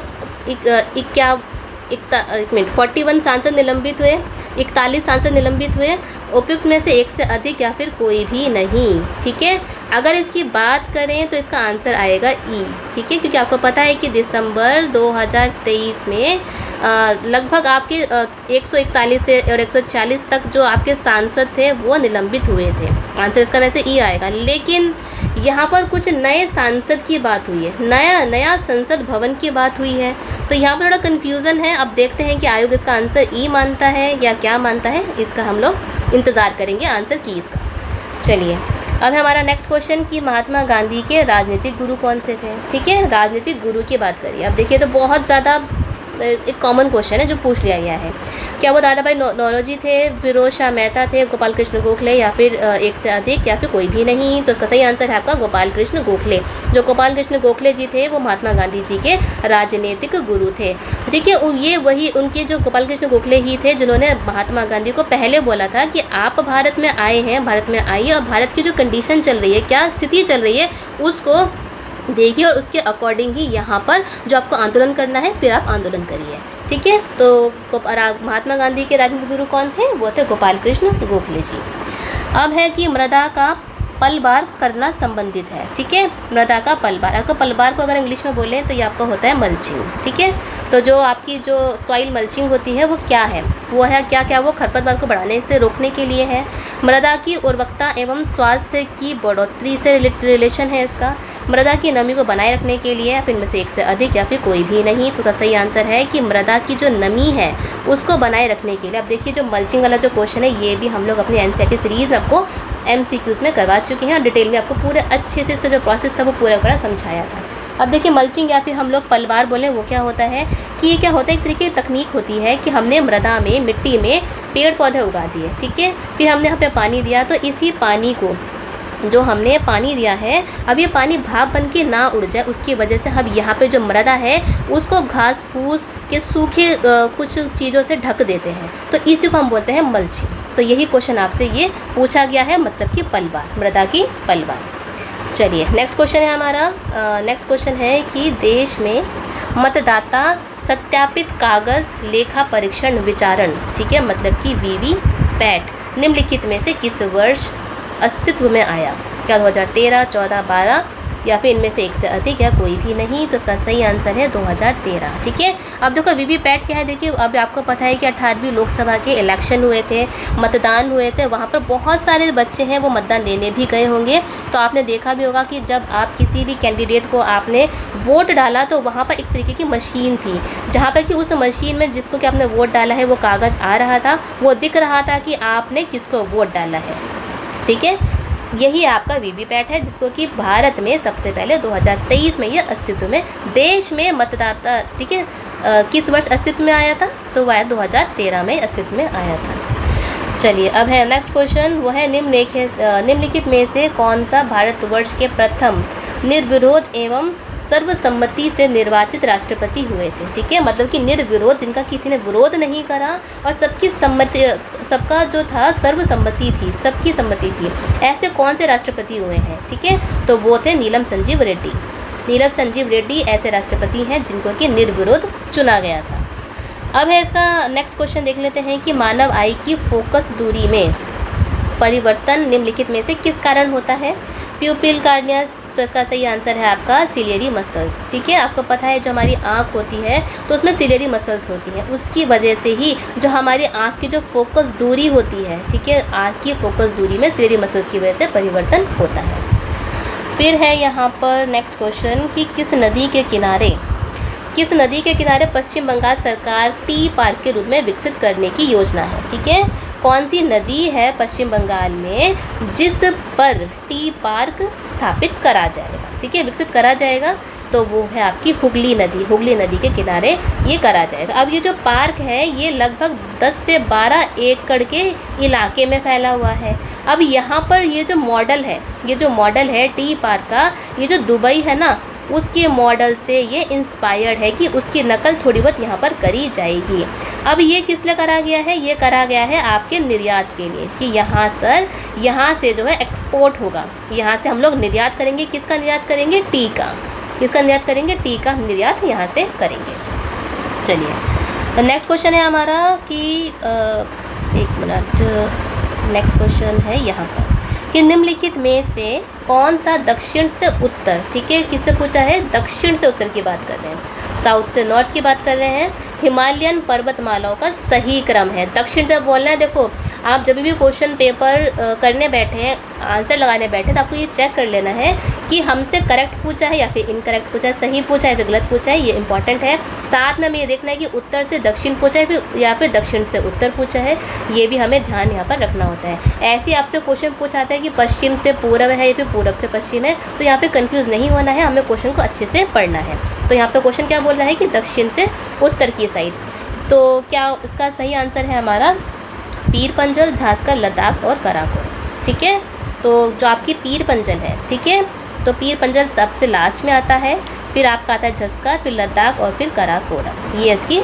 41 सांसद निलंबित हुए, 41 सांसद निलंबित हुए, उपयुक्त में से एक से अधिक, या फिर कोई भी नहीं। ठीक है, अगर इसकी बात करें तो इसका आंसर आएगा ई। ठीक है, क्योंकि आपको पता है कि दिसंबर 2023 में लगभग आपके 141 से और 140 तक जो आपके सांसद थे वो निलंबित हुए थे। आंसर इसका वैसे ई आएगा, लेकिन यहाँ पर कुछ नए सांसद की बात हुई है, नया संसद भवन की बात हुई है, तो यहाँ पर थोड़ा कन्फ्यूज़न है। अब देखते हैं कि आयोग इसका आंसर ई मानता है या क्या मानता है, इसका हम लोग इंतज़ार करेंगे आंसर की इसका। चलिए अब है हमारा नेक्स्ट क्वेश्चन कि महात्मा गांधी के राजनीतिक गुरु कौन से थे। ठीक है, राजनीतिक गुरु की बात करिए। अब देखिए तो बहुत ज़्यादा एक कॉमन क्वेश्चन है जो पूछ लिया गया है। क्या वो दादा भाई नौरोजी थे, फिरोज शाह मेहता थे, गोपाल कृष्ण गोखले या फिर एक से अधिक या फिर कोई भी नहीं? तो इसका सही आंसर है आपका गोपाल कृष्ण गोखले। जो गोपाल कृष्ण गोखले जी थे वो महात्मा गांधी जी के राजनीतिक गुरु थे। ठीक है, ये वही उनके जो गोपाल कृष्ण गोखले ही थे जिन्होंने महात्मा गांधी को पहले बोला था कि आप भारत में आए हैं, भारत में आइए और भारत की जो कंडीशन चल रही है, क्या स्थिति चल रही है, उसको देखिए और उसके अकॉर्डिंग ही यहाँ पर जो आपको आंदोलन करना है फिर आप आंदोलन करिए। ठीक है, तो महात्मा गांधी के राजनीतिक गुरु कौन थे? वो थे गोपाल कृष्ण गोखले जी। अब है कि मृदा का पलबार करना संबंधित है। ठीक है, मृदा का पलबार, आपको पलबार को अगर इंग्लिश में बोलें तो ये आपका होता है मल्चिंग। ठीक है, तो जो आपकी जो सॉइल मल्चिंग होती है वो क्या है? वो है क्या वो खरपतवार को बढ़ाने से रोकने के लिए है। मृदा की उर्वरकता एवं स्वास्थ्य की बढ़ोतरी से रिलेशन है इसका। मृदा की नमी को बनाए रखने के लिए, फिर इनमें से एक से अधिक या फिर कोई भी नहीं। तो सही आंसर है कि मृदा की जो नमी है उसको बनाए रखने के लिए। अब देखिए जो मल्चिंग वाला जो क्वेश्चन है ये भी हम लोग अपनी एनसीईआरटी सीरीज़ में आपको MCQs में करवा चुके हैं और डिटेल में आपको पूरे अच्छे से इसका जो प्रोसेस था वो पूरा समझाया था। अब देखिए मल्चिंग या फिर हम लोग पलवार बोलें वो क्या होता है कि ये क्या होता है, एक तरीके की तकनीक होती है कि हमने मृदा में, मिट्टी में पेड़ पौधे उगा दिए। ठीक है, फिर हमने यहाँ पे पानी दिया, तो इसी पानी को जो हमने पानी दिया है अब ये पानी भाप बन के ना उड़ जाए, उसकी वजह से हम यहाँ पे जो मृदा है उसको घास फूस के सूखे कुछ चीज़ों से ढक देते हैं, तो इसी को हम बोलते हैं मल्चिंग। तो यही क्वेश्चन आपसे ये पूछा गया है, मतलब कि पलवार, मृदा की पलवार। चलिए नेक्स्ट क्वेश्चन है हमारा। नेक्स्ट क्वेश्चन है कि देश में मतदाता सत्यापित कागज़ लेखा परीक्षण विचारण, ठीक है, मतलब कि वीवीपैट निम्नलिखित में से किस वर्ष अस्तित्व में आया? क्या 2013, 14, 12 या फिर इनमें से एक से अधिक या कोई भी नहीं? तो इसका सही आंसर है 2013। ठीक है, अब देखो वीवीपैट क्या है। देखिए अब आपको पता है कि 18वीं लोकसभा के इलेक्शन हुए थे, मतदान हुए थे, वहाँ पर बहुत सारे बच्चे हैं वो मतदान देने भी गए होंगे। तो आपने देखा भी होगा कि जब आप किसी भी कैंडिडेट को आपने वोट डाला तो वहाँ पर एक तरीके की मशीन थी, जहाँ पर कि उस मशीन में जिसको कि आपने वोट डाला है वो कागज़ आ रहा था, वो दिख रहा था कि आपने किसको वोट डाला है। ठीक है, यही आपका वीवीपैट है जिसको कि भारत में सबसे पहले 2023 में ये अस्तित्व में, देश में मतदाता, ठीक है, किस वर्ष अस्तित्व में आया था? तो वह 2013 में अस्तित्व में आया था। चलिए अब है नेक्स्ट क्वेश्चन, वो है निम्नलिखित में से कौन सा भारतवर्ष के प्रथम निर्विरोध एवं सर्वसम्मति से निर्वाचित राष्ट्रपति हुए थे? ठीक है, मतलब कि निर्विरोध, जिनका किसी ने विरोध नहीं करा और सबकी सम्मति, सबका जो था सर्वसम्मति थी, सबकी सम्मति थी, ऐसे कौन से राष्ट्रपति हुए हैं? ठीक है, तो वो थे नीलम संजीव रेड्डी। नीलम संजीव रेड्डी ऐसे राष्ट्रपति हैं जिनको कि निर्विरोध चुना गया था। अब है इसका नेक्स्ट क्वेश्चन देख लेते हैं कि मानव आई की फोकस दूरी में परिवर्तन निम्नलिखित में से किस कारण होता है? प्यूपिल कार्नियस, तो इसका सही आंसर है आपका सिलियरी मसल्स। ठीक है, आपको पता है जो हमारी आँख होती है तो उसमें सिलियरी मसल्स होती हैं, उसकी वजह से ही जो हमारी आँख की जो फोकस दूरी होती है, ठीक है, आँख की फोकस दूरी में सिलियरी मसल्स की वजह से परिवर्तन होता है। फिर है यहाँ पर नेक्स्ट क्वेश्चन कि किस नदी के किनारे पश्चिम बंगाल सरकार टी पार्क के रूप में विकसित करने की योजना है? ठीक है, कौन सी नदी है पश्चिम बंगाल में जिस पर टी पार्क स्थापित करा जाएगा? ठीक है, विकसित करा जाएगा, तो वो है आपकी हुगली नदी। हुगली नदी के किनारे ये करा जाएगा। अब ये जो पार्क है ये लगभग 10 से 12 एकड़ के इलाके में फैला हुआ है। अब यहाँ पर ये जो मॉडल है टी पार्क का, ये जो दुबई है ना, उसके मॉडल से ये इंस्पायर्ड है कि उसकी नकल थोड़ी बहुत यहाँ पर करी जाएगी। अब ये किस लिए करा गया है? ये करा गया है आपके निर्यात के लिए कि यहाँ से जो है एक्सपोर्ट होगा, यहाँ से हम लोग निर्यात करेंगे। किसका निर्यात करेंगे? टी का। किसका निर्यात करेंगे? टी का निर्यात यहाँ से करेंगे। चलिए नेक्स्ट क्वेश्चन है हमारा कि एक मिनट, नेक्स्ट क्वेश्चन है यहाँ पर कि निम्नलिखित में से कौन सा दक्षिण से उत्तर, ठीक है, किससे पूछा है? दक्षिण से उत्तर की बात कर रहे हैं। साउथ से नॉर्थ की बात कर रहे हैं। हिमालयन पर्वतमालाओं का सही क्रम है। दक्षिण जब बोलना है, देखो आप जब भी क्वेश्चन पेपर करने बैठे हैं, आंसर लगाने बैठे हैं, तो आपको ये चेक कर लेना है कि हमसे करेक्ट पूछा है या फिर इनकरेक्ट पूछा है, सही पूछा है या फिर गलत पूछा है, ये इंपॉर्टेंट है। साथ में हमें ये देखना है कि उत्तर से दक्षिण पूछा है या फिर दक्षिण से उत्तर पूछा है, ये भी हमें ध्यान यहाँ पर रखना होता है। ऐसे ही आपसे क्वेश्चन पूछा जाता है कि पश्चिम से पूर्व है या फिर पूरब से पश्चिम है, तो यहाँ पे कंफ्यूज नहीं होना है, हमें क्वेश्चन को अच्छे से पढ़ना है। तो यहाँ पे क्वेश्चन क्या बोल रहा है कि दक्षिण से उत्तर की साइड। तो क्या इसका सही आंसर है हमारा पीर पंजल, झांसकर, लद्दाख और कराकोरम। ठीक है, तो जो आपकी पीर पंजल है, ठीक है, तो पीर पंजल सबसे लास्ट में आता है, फिर आपका आता है झस्कर, फिर लद्दाख और फिर कराकोरम। ये इसकी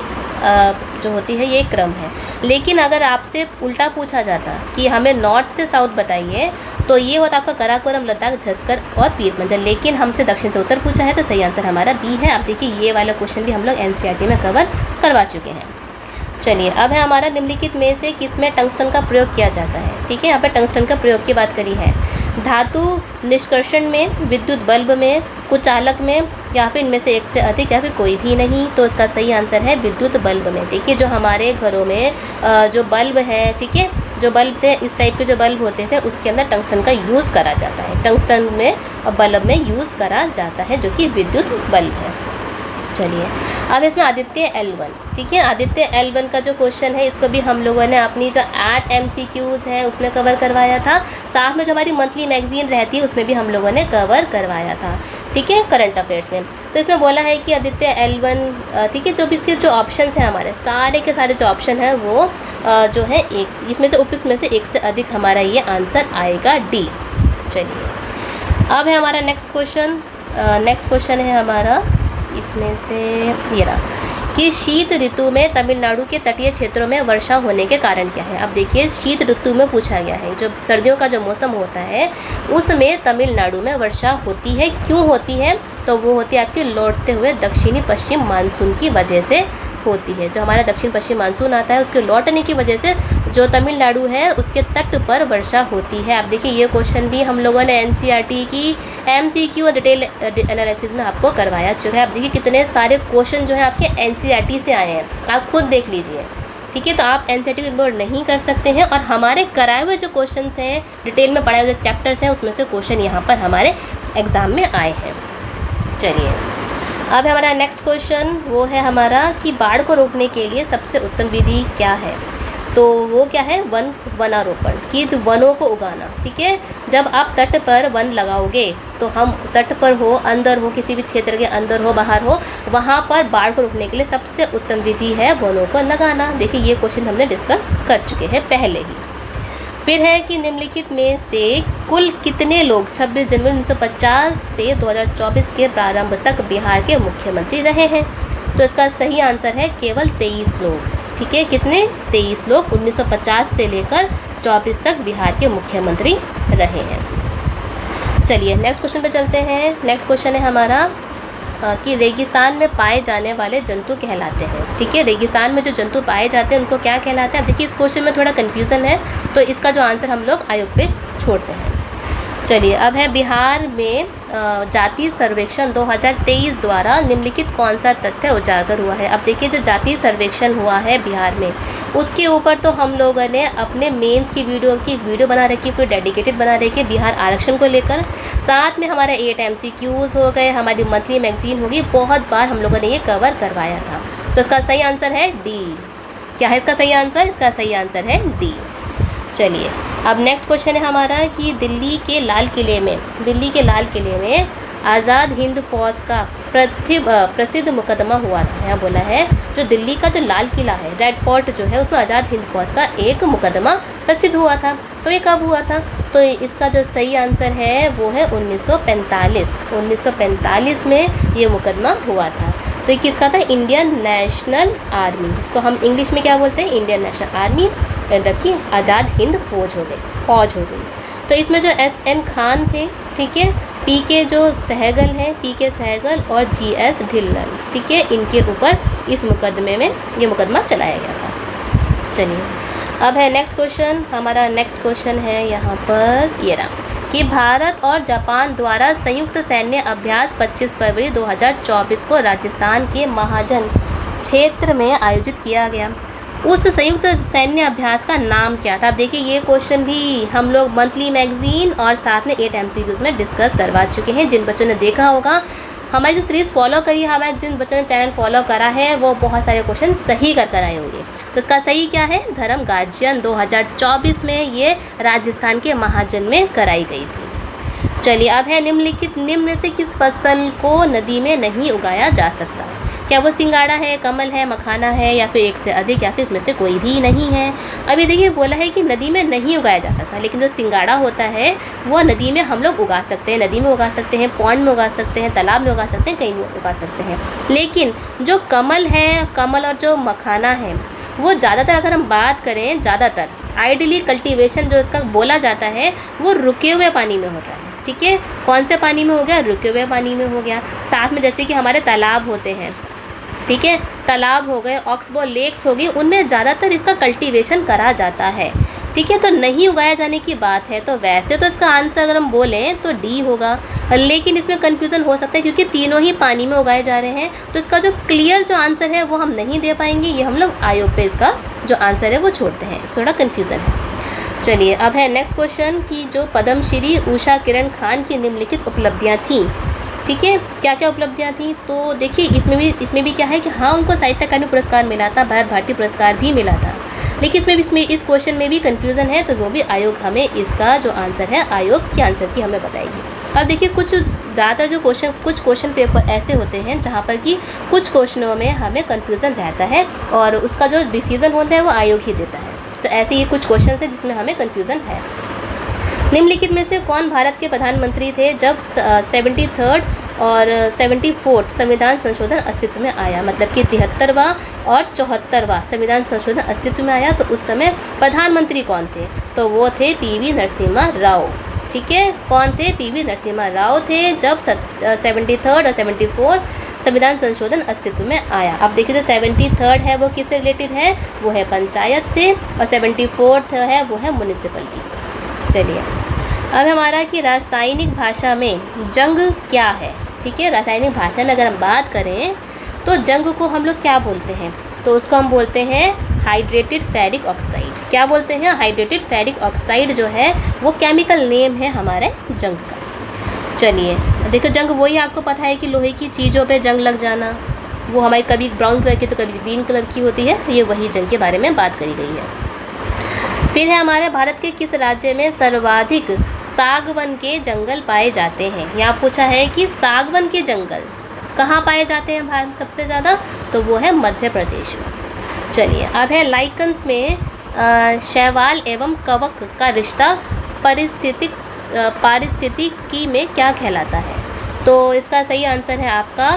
जो होती है ये क्रम है। लेकिन अगर आपसे उल्टा पूछा जाता कि हमें नॉर्थ से साउथ बताइए, तो ये होता आपका कराकोरम, लद्दाख, झस्कर और पीर पंजल। लेकिन हमसे दक्षिण से उत्तर पूछा है, तो सही आंसर हमारा बी है। आप देखिए ये वाला क्वेश्चन भी हम लोग एनसीईआरटी में कवर करवा चुके हैं। चलिए, अब है हमारा निम्नलिखित में से किसमें टंगस्टन का प्रयोग किया जाता है। ठीक है, यहाँ पर टंगस्टन का प्रयोग की बात करी है। धातु निष्कर्षण में, विद्युत बल्ब में, कुचालक में, या फिर इनमें से एक से अधिक या फिर कोई भी नहीं। तो इसका सही आंसर है विद्युत बल्ब में। देखिए जो हमारे घरों में जो बल्ब है, ठीक है, जो बल्ब थे इस टाइप के जो बल्ब होते थे, उसके अंदर टंगस्टन का यूज़ करा जाता है। टंगस्टन में बल्ब में यूज़ करा जाता है, जो कि विद्युत बल्ब है। चलिए, अब इसमें आदित्य L1, ठीक है, आदित्य L1 का जो क्वेश्चन है, इसको भी हम लोगों ने अपनी जो 8 MCQs हैं उसमें कवर करवाया था। साथ में जो हमारी मंथली मैगजीन रहती है उसमें भी हम लोगों ने कवर करवाया था। ठीक है, करंट अफेयर्स में। तो इसमें बोला है कि आदित्य L1, ठीक है, जो भी इसके जो ऑप्शन हैं हमारे सारे के सारे जो ऑप्शन हैं वो जो है एक, इसमें से उपयुक्त में से एक से अधिक हमारा ये आंसर आएगा डी। चलिए, अब है हमारा नेक्स्ट क्वेश्चन। नेक्स्ट क्वेश्चन है हमारा इसमें से ये रहा कि शीत ऋतु में तमिलनाडु के तटीय क्षेत्रों में वर्षा होने के कारण क्या है। अब देखिए शीत ऋतु में पूछा गया है, जो सर्दियों का जो मौसम होता है उसमें तमिलनाडु में वर्षा होती है। क्यों होती है? तो वो होती है आपके लौटते हुए दक्षिणी पश्चिम मानसून की वजह से होती है। जो हमारा दक्षिण पश्चिम मानसून आता है उसके लौटने की वजह से जो तमिलनाडु है उसके तट पर वर्षा होती है। आप देखिए ये क्वेश्चन भी हम लोगों ने एनसीईआरटी की MCQ और डिटेल एनालिसिस में आपको करवाया चुका है। आप देखिए कितने सारे क्वेश्चन जो है आपके एनसीईआरटी से आए हैं, आप खुद देख लीजिए। ठीक है, तो आप एनसीईआरटी को इग्नोर नहीं कर सकते हैं, और हमारे कराए हुए जो क्वेश्चन हैं, डिटेल में पढ़ाए हुए जो चैप्टर्स हैं, उसमें से क्वेश्चन यहाँ पर हमारे एग्ज़ाम में आए हैं। चलिए, अब हमारा नेक्स्ट क्वेश्चन वो है हमारा कि बाढ़ को रोकने के लिए सबसे उत्तम विधि क्या है। तो वो क्या है? वनारोपण, कि वनों को उगाना। ठीक है, जब आप तट पर वन लगाओगे तो हम तट पर हो, अंदर हो, किसी भी क्षेत्र के अंदर हो, बाहर हो, वहाँ पर बाढ़ को रोकने के लिए सबसे उत्तम विधि है वनों को लगाना। देखिए ये क्वेश्चन हमने डिस्कस कर चुके हैं पहले ही। फिर है कि निम्नलिखित में से कुल कितने लोग 26 जनवरी 1950 से 2024 के प्रारंभ तक बिहार के मुख्यमंत्री रहे हैं। तो इसका सही आंसर है केवल 23 लोग। ठीक है, कितने? 23 लोग 1950 से लेकर 24 तक बिहार के मुख्यमंत्री रहे हैं। चलिए नेक्स्ट क्वेश्चन पे चलते हैं। नेक्स्ट क्वेश्चन है हमारा कि रेगिस्तान में पाए जाने वाले जंतु कहलाते हैं। ठीक है, रेगिस्तान में जो जंतु पाए जाते हैं उनको क्या कहलाते हैं? अब देखिए इस क्वेश्चन में थोड़ा कन्फ्यूज़न है, तो इसका जो आंसर हम लोग आयोग पे छोड़ते हैं। चलिए, अब है बिहार में जातीय सर्वेक्षण 2023 द्वारा निम्नलिखित कौन सा तथ्य उजागर हुआ है। अब देखिए जो जातीय सर्वेक्षण हुआ है बिहार में, उसके ऊपर तो हम लोगों ने अपने मेंस की वीडियो बना रखी, पूरी डेडिकेटेड बना रखी बिहार आरक्षण को लेकर। साथ में हमारे 8 MCQs हो गए, हमारी मंथली मैगजीन होगी, बहुत बार हम लोगों ने ये कवर करवाया था। तो इसका सही आंसर है डी। क्या है इसका सही आंसर? इसका सही आंसर है डी। चलिए, अब नेक्स्ट क्वेश्चन है हमारा कि दिल्ली के लाल किले में आज़ाद हिंद फौज का प्रसिद्ध मुकदमा हुआ था। यहाँ बोला है जो दिल्ली का जो लाल किला है, रेड फोर्ट जो है, उसमें आज़ाद हिंद फौज का एक मुकदमा प्रसिद्ध हुआ था। तो ये कब हुआ था? तो इसका जो सही आंसर है वो है 1945 में ये मुकदमा हुआ था। तो ये किसका था? इंडियन नेशनल आर्मी, जिसको हम इंग्लिश में क्या बोलते हैं? इंडियन नेशनल आर्मी, मतलब कि आज़ाद हिंद फौज हो गई। तो इसमें जो SN खान थे, ठीक है, PK जो सहगल हैं, PK सहगल और GS ढिल्लन, ठीक है, इनके ऊपर इस मुकदमे में ये मुकदमा चलाया गया था। चलिए, अब है नेक्स्ट क्वेश्चन। हमारा नेक्स्ट क्वेश्चन है यहाँ पर ये रहा कि भारत और जापान द्वारा संयुक्त सैन्य अभ्यास 25 फरवरी 2024 को राजस्थान के महाजन क्षेत्र में आयोजित किया गया। उस संयुक्त सैन्य अभ्यास का नाम क्या था? अब देखिए ये क्वेश्चन भी हम लोग मंथली मैगजीन और साथ में 8 MCQs में डिस्कस करवा चुके हैं। जिन बच्चों ने देखा होगा, हमारी जो सीरीज़ फॉलो करी है, हमारे जिन बच्चों ने चैनल फॉलो करा है, वो बहुत सारे क्वेश्चन सही कर आए होंगे। तो इसका सही क्या है? धर्म गार्जियन 2024 में ये राजस्थान के महाजन में कराई गई थी। चलिए अब है निम्नलिखित निम्न से किस फसल को नदी में नहीं उगाया जा सकता? क्या वो सिंगाड़ा है, कमल है, मखाना है, या फिर एक से अधिक, या फिर इसमें से कोई भी नहीं है? अभी देखिए बोला है कि नदी में नहीं उगाया जा सकता, लेकिन जो सिंगाड़ा होता है वो नदी में हम लोग उगा सकते हैं। नदी में उगा सकते हैं, पॉन्ड में उगा सकते हैं, तालाब में उगा सकते हैं, कहीं में उगा सकते हैं। लेकिन जो कमल है, कमल और जो मखाना है, वो ज़्यादातर अगर हम बात करें, ज़्यादातर आइडियली कल्टीवेशन जो इसका बोला जाता है वो रुके हुए पानी में होता है। ठीक है, कौन से पानी में हो गया? रुके हुए पानी में हो गया। साथ में जैसे कि हमारे तालाब होते हैं, ठीक है, तालाब हो गए, ऑक्सबो लेक्स हो गई, उनमें ज़्यादातर इसका कल्टीवेशन करा जाता है। ठीक है, तो नहीं उगाया जाने की बात है, तो वैसे तो इसका आंसर अगर हम बोलें तो डी होगा, लेकिन इसमें कन्फ्यूज़न हो सकता है क्योंकि तीनों ही पानी में उगाए जा रहे हैं। तो इसका जो क्लियर जो आंसर है वो हम नहीं दे पाएंगे, ये हम लोग आयोग पे इसका जो आंसर है वो छोड़ते हैं, इसमें थोड़ा कन्फ्यूज़न है। चलिए अब है नेक्स्ट क्वेश्चन कि जो पद्मश्री उषा किरण खान की निम्नलिखित उपलब्धियाँ थीं। ठीक है, क्या क्या उपलब्धियाँ थी? तो देखिए इसमें भी क्या है कि हाँ, उनको साहित्य अकादमी पुरस्कार मिला था, भारत भारती पुरस्कार भी मिला था, लेकिन इसमें इस क्वेश्चन में भी कन्फ्यूज़न है, तो वो भी आयोग हमें इसका जो आंसर है, आयोग के आंसर की हमें बताएगी। अब देखिए कुछ ज़्यादातर जो कुछ क्वेश्चन पेपर ऐसे होते हैं जहाँ पर कि कुछ क्वेश्चनों में हमें कन्फ्यूज़न रहता है और उसका जो डिसीज़न होता है वो आयोग ही देता है। तो ऐसे ही कुछ क्वेश्चन है जिसमें हमें कन्फ्यूज़न है। निम्नलिखित में से कौन भारत के प्रधानमंत्री थे जब 73rd और 74th संविधान संशोधन अस्तित्व में आया? मतलब कि 73वां और 74वां संविधान संशोधन अस्तित्व में आया, तो उस समय प्रधानमंत्री कौन थे? तो वो थे PV नरसिम्हा राव। ठीक है, कौन थे? PV नरसिम्हा राव थे जब 73rd और 74th संविधान संशोधन अस्तित्व में आया। अब देखिए जो 73rd है वो किससे रिलेटेड है? वो है पंचायत से, और 74th है वो है म्यूनिसिपलिटी से। चलिए अब हमारा कि रासायनिक भाषा में जंग क्या है? ठीक है, रासायनिक भाषा में अगर हम बात करें तो जंग को हम लोग क्या बोलते हैं? तो उसको हम बोलते हैं हाइड्रेटेड फेरिक ऑक्साइड। क्या बोलते हैं? हाइड्रेटेड फेरिक ऑक्साइड जो है वो केमिकल नेम है हमारे जंग का। चलिए देखो, जंग वही आपको पता है कि लोहे की चीज़ों पे जंग लग जाना, वो हमारी कभी ब्राउन कलर की तो कभी ग्रीन कलर की होती है, ये वही जंग के बारे में बात करी गई है। फिर है हमारे भारत के किस राज्य में सर्वाधिक सागवन के जंगल पाए जाते हैं? यहाँ पूछा है कि सागवन के जंगल कहाँ पाए जाते हैं भारत सबसे ज़्यादा? तो वो है मध्य प्रदेश में। चलिए अब है लाइकन्स में शैवाल एवं कवक का रिश्ता पारिस्थितिकी में क्या कहलाता है? तो इसका सही आंसर है आपका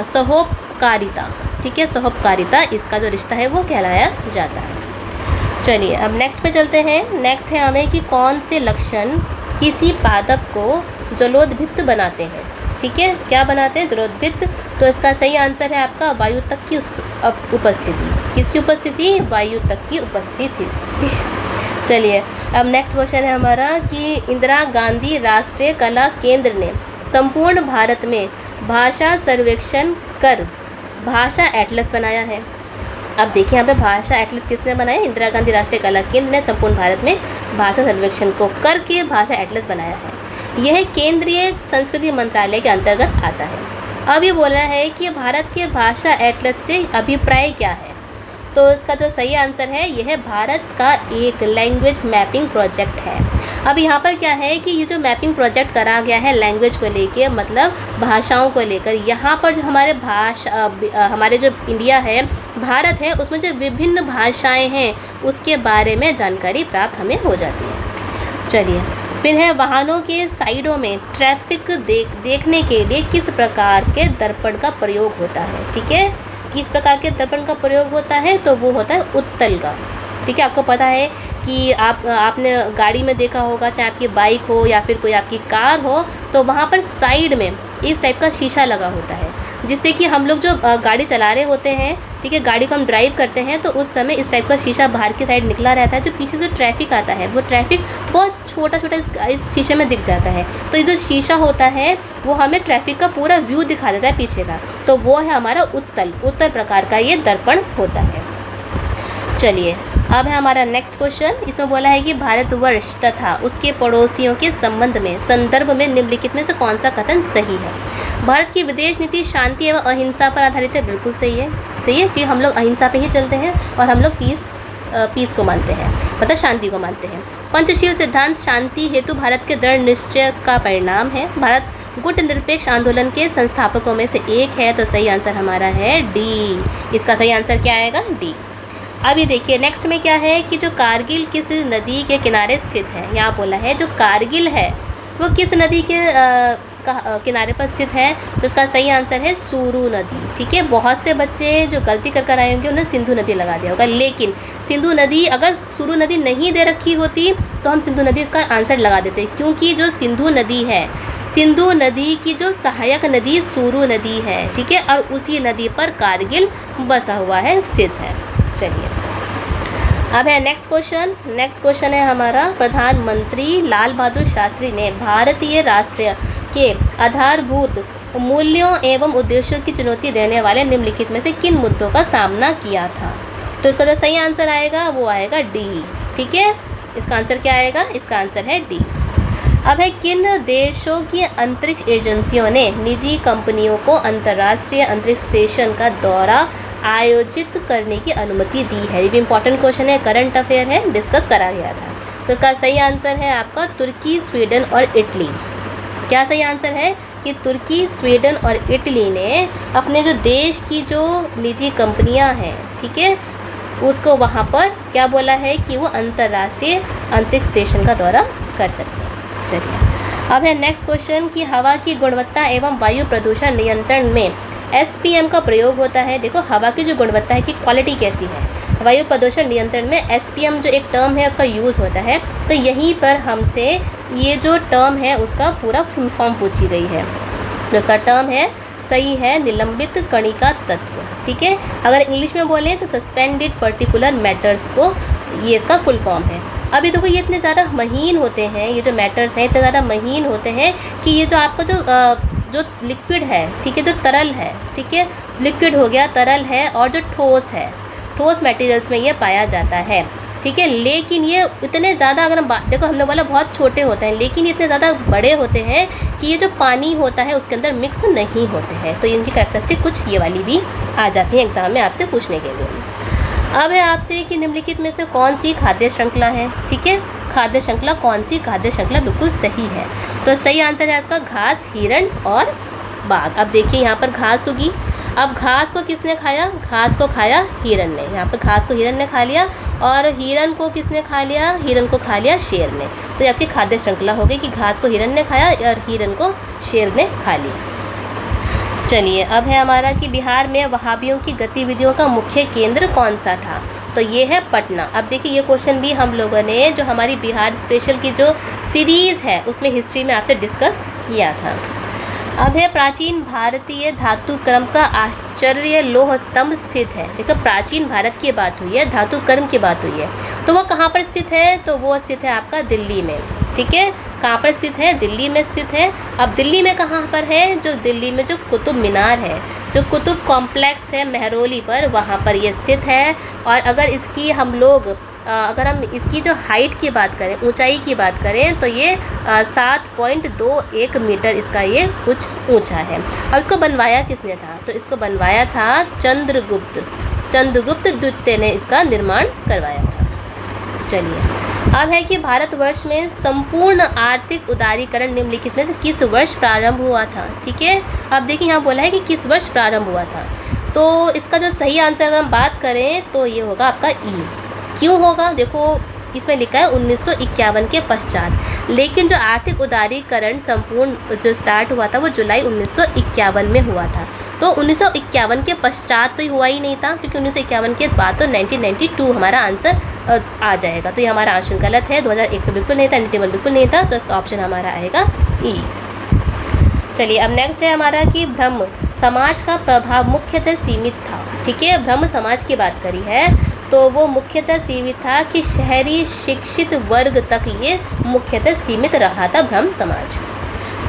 सहोपकारिता। ठीक है, सहोपकारिता इसका जो रिश्ता है वो कहलाया जाता है। चलिए अब नेक्स्ट पे चलते हैं। नेक्स्ट है हमें कि कौन से लक्षण किसी पादप को जलोद्भित्त बनाते हैं? ठीक है, क्या बनाते हैं? जलोद्भित्त। तो इसका सही आंसर है आपका वायु तक की उपस्थिति। किसकी उपस्थिति? वायु तक की उपस्थिति। चलिए अब नेक्स्ट क्वेश्चन है हमारा कि इंदिरा गांधी राष्ट्रीय कला केंद्र ने संपूर्ण भारत में भाषा सर्वेक्षण कर भाषा एटलस बनाया है। अब देखिए यहाँ पे भाषा एटलस किसने बनाया? इंदिरा गांधी राष्ट्रीय कला केंद्र ने संपूर्ण भारत में भाषा सर्वेक्षण को करके भाषा एटलस बनाया है। यह केंद्रीय संस्कृति मंत्रालय के अंतर्गत आता है। अब ये बोल रहा है कि भारत के भाषा एटलस से अभिप्राय क्या है? तो इसका जो सही आंसर है यह है भारत का एक लैंग्वेज मैपिंग प्रोजेक्ट है। अब यहाँ पर क्या है कि ये जो मैपिंग प्रोजेक्ट करा गया है लैंग्वेज को लेके, मतलब भाषाओं को लेकर, यहाँ पर जो हमारे जो इंडिया है, भारत है, उसमें जो विभिन्न भाषाएं हैं उसके बारे में जानकारी प्राप्त हमें हो जाती है। चलिए फिर है वाहनों के साइडों में ट्रैफिक देखने के लिए किस प्रकार के दर्पण का प्रयोग होता है? ठीक है, किस प्रकार के दर्पण का प्रयोग होता है? तो वो होता है उत्तल का। ठीक है, आपको पता है कि आपने गाड़ी में देखा होगा, चाहे आपकी बाइक हो या फिर कोई आपकी कार हो, तो वहाँ पर साइड में इस टाइप का शीशा लगा होता है। जिससे कि हम लोग जो गाड़ी चला रहे होते हैं, ठीक है, गाड़ी को हम ड्राइव करते हैं तो उस समय इस टाइप का शीशा बाहर की साइड निकला रहता है। जो पीछे से ट्रैफिक आता है वो ट्रैफिक बहुत छोटा छोटा इस शीशे में दिख जाता है। तो ये जो शीशा होता है वो हमें ट्रैफिक का पूरा व्यू दिखा देता है पीछे का, तो वो है हमारा उत्तल प्रकार का ये दर्पण होता है। चलिए अब है हमारा नेक्स्ट क्वेश्चन। इसमें बोला है कि भारतवर्ष तथा उसके पड़ोसियों के संबंध में संदर्भ में निम्नलिखित में से कौन सा कथन सही है। भारत की विदेश नीति शांति एवं अहिंसा पर आधारित है। बिल्कुल सही है, कि हम लोग अहिंसा पे ही चलते हैं और हम लोग पीस को मानते हैं, मतलब शांति को मानते हैं। पंचशील सिद्धांत शांति हेतु भारत के दृढ़ निश्चय का परिणाम है। भारत गुट निरपेक्ष आंदोलन के संस्थापकों में से एक है, तो सही आंसर हमारा है डी। इसका सही आंसर क्या आएगा, डी। अब ये देखिए नेक्स्ट में क्या है कि जो कारगिल किस नदी के किनारे स्थित है। यहाँ बोला है जो कारगिल है वो किस नदी के किनारे पर स्थित है, तो इसका सही आंसर है सुरु नदी। ठीक है, बहुत से बच्चे जो गलती कर आए होंगे उन्होंने सिंधु नदी लगा दिया होगा, लेकिन सिंधु नदी, अगर सुरु नदी नहीं दे रखी होती तो हम सिंधु नदी इसका आंसर लगा देते, क्योंकि जो सिंधु नदी है, सिंधु नदी की जो सहायक नदी सुरु नदी है। ठीक है, और उसी नदी पर कारगिल बसा हुआ है, स्थित है। चलिए अब है नेक्स्ट क्वेश्चन। नेक्स्ट क्वेश्चन है हमारा, प्रधानमंत्री लाल बहादुर शास्त्री ने भारतीय राष्ट्रीय के आधारभूत मूल्यों एवं उद्देश्यों की चुनौती देने वाले निम्नलिखित में से किन मुद्दों का सामना किया था। तो इसका जो सही आंसर आएगा वो आएगा डी। ठीक है, इसका आंसर क्या आएगा, इसका आंसर है डी। अब है किन देशों की अंतरिक्ष एजेंसियों ने निजी कंपनियों को अंतर्राष्ट्रीय अंतरिक्ष स्टेशन का दौरा आयोजित करने की अनुमति दी है। ये भी इंपॉर्टेंट क्वेश्चन है, करंट अफेयर है, डिस्कस करा गया था। तो इसका सही आंसर है आपका तुर्की, स्वीडन और इटली। क्या सही आंसर है कि तुर्की, स्वीडन और इटली ने अपने जो देश की जो निजी कंपनियां हैं, ठीक है, उसको वहाँ पर क्या बोला है कि वो अंतर्राष्ट्रीय अंतरिक्ष स्टेशन का दौरा कर सकते हैं। चलिए अब है नेक्स्ट क्वेश्चन कि हवा की गुणवत्ता एवं वायु प्रदूषण नियंत्रण में SPM का प्रयोग होता है। देखो हवा की जो गुणवत्ता है कि क्वालिटी कैसी है, वायु प्रदूषण नियंत्रण में SPM जो एक टर्म है उसका यूज़ होता है। तो यहीं पर हमसे ये जो टर्म है उसका पूरा फुल फॉर्म पूछी गई है। तो उसका टर्म है, सही है, निलंबित कणिका तत्व। ठीक है, अगर इंग्लिश में बोलें तो सस्पेंडेड पर्टिकुलर मैटर्स को, ये इसका फुल फॉर्म है। अभी देखो ये इतने ज़्यादा महीन होते हैं, ये जो मैटर्स हैं इतने ज़्यादा महीन होते हैं कि ये जो आपका जो लिक्विड है, ठीक है, जो तरल है, ठीक है, लिक्विड हो गया, तरल है, और जो ठोस है, ठोस मटेरियल्स में ये पाया जाता है। ठीक है, लेकिन ये इतने ज़्यादा, अगर हम देखो हमने बोला बहुत छोटे होते हैं, लेकिन ये इतने ज़्यादा बड़े होते हैं कि ये जो पानी होता है उसके अंदर मिक्स नहीं होते हैं। तो इनकी कैरेक्टरिस्टिक कुछ ये वाली भी आ जाती है एग्ज़ाम में आपसे पूछने के लिए। अब है आपसे कि निम्नलिखित में से कौन सी खाद्य श्रृंखला है। ठीक है, खाद्य श्रृंखला, कौन सी खाद्य श्रृंखला बिल्कुल सही है। तो सही आंसर है आपका घास, हिरण और बाघ। अब देखिए यहाँ पर घास उगी, अब घास को किसने खाया, घास को खाया हिरण ने। यहाँ पर घास को हिरण ने खा लिया, और हिरण को किसने खा लिया, हिरण को खा लिया शेर ने। तो ये आपकी खाद्य श्रृंखला हो गई कि घास को हिरण ने खाया और हिरण को शेर ने खा लिया। चलिए अब है हमारा कि बिहार में वहाबियों की गतिविधियों का मुख्य केंद्र कौन सा था। तो ये है पटना। अब देखिए ये क्वेश्चन भी हम लोगों ने जो हमारी बिहार स्पेशल की जो सीरीज़ है उसमें हिस्ट्री में आपसे डिस्कस किया था। अब है प्राचीन भारतीय धातु क्रम का आश्चर्य लोह स्तंभ स्थित है। देखो प्राचीन भारत की बात हुई है, धातु क्रम की बात हुई है, तो वो कहाँ पर स्थित है, तो वो स्थित है आपका दिल्ली में। ठीक है, कहाँ पर स्थित है, दिल्ली में स्थित है। अब दिल्ली में कहाँ पर है, जो दिल्ली में जो कुतुब मीनार है, जो कुतुब कॉम्प्लेक्स है मेहरौली पर, वहाँ पर ये स्थित है। और अगर इसकी हम लोग अगर हम इसकी जो हाइट की बात करें, ऊंचाई की बात करें, तो ये 7.21 मीटर इसका ये कुछ ऊंचा है। अब इसको बनवाया किसने था, तो इसको बनवाया था चंद्रगुप्त द्वितीय ने इसका निर्माण करवाया था। चलिए अब है कि भारतवर्ष में संपूर्ण आर्थिक उदारीकरण निम्नलिखित में से किस वर्ष प्रारंभ हुआ था। ठीक है, अब देखिए यहाँ बोला है कि किस वर्ष प्रारंभ हुआ था, तो इसका जो सही आंसर अगर हम बात करें तो ये होगा आपका ई। क्यों होगा, देखो इसमें लिखा है 1951 के पश्चात, लेकिन जो आर्थिक उदारीकरण संपूर्ण जो स्टार्ट हुआ था वो जुलाई 1951 में हुआ था। तो 1951 के पश्चात तो हुआ ही नहीं था, क्योंकि 1951 के बाद तो 1992 हमारा आंसर आ जाएगा। तो ये हमारा आंसर गलत है, 2001 तो बिल्कुल नहीं था, 91 बिल्कुल नहीं था, तो इसका ऑप्शन हमारा आएगा ई। चलिए अब नेक्स्ट है हमारा कि ब्रह्म समाज का प्रभाव मुख्यतः सीमित था। ठीक है, ब्रह्म समाज की बात करी है तो वो मुख्यतः सीमित था कि शहरी शिक्षित वर्ग तक ये मुख्यतः सीमित रहा था ब्रह्म समाज।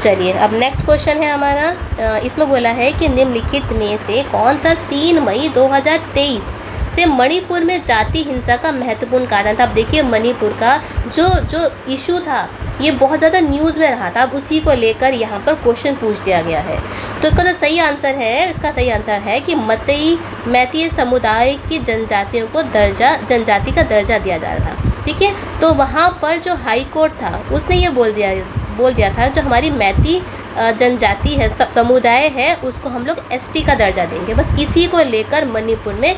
चलिए अब नेक्स्ट क्वेश्चन है हमारा, इसमें बोला है कि निम्नलिखित में से कौन सा 3 मई 2023 से मणिपुर में जाति हिंसा का महत्वपूर्ण कारण था। अब देखिए मणिपुर का जो इशू था ये बहुत ज़्यादा न्यूज़ में रहा था, अब उसी को लेकर यहाँ पर क्वेश्चन पूछ दिया गया है। तो इसका जो सही आंसर है, इसका सही आंसर है कि मैती समुदाय की जनजातियों को जनजाति का दर्जा दिया जा रहा था। ठीक है, तो वहाँ पर जो हाई कोर्ट था उसने ये बोल दिया था जो हमारी मैती जनजाति है, समुदाय है, उसको हम लोग एसटी का दर्जा देंगे। बस इसी को लेकर मणिपुर में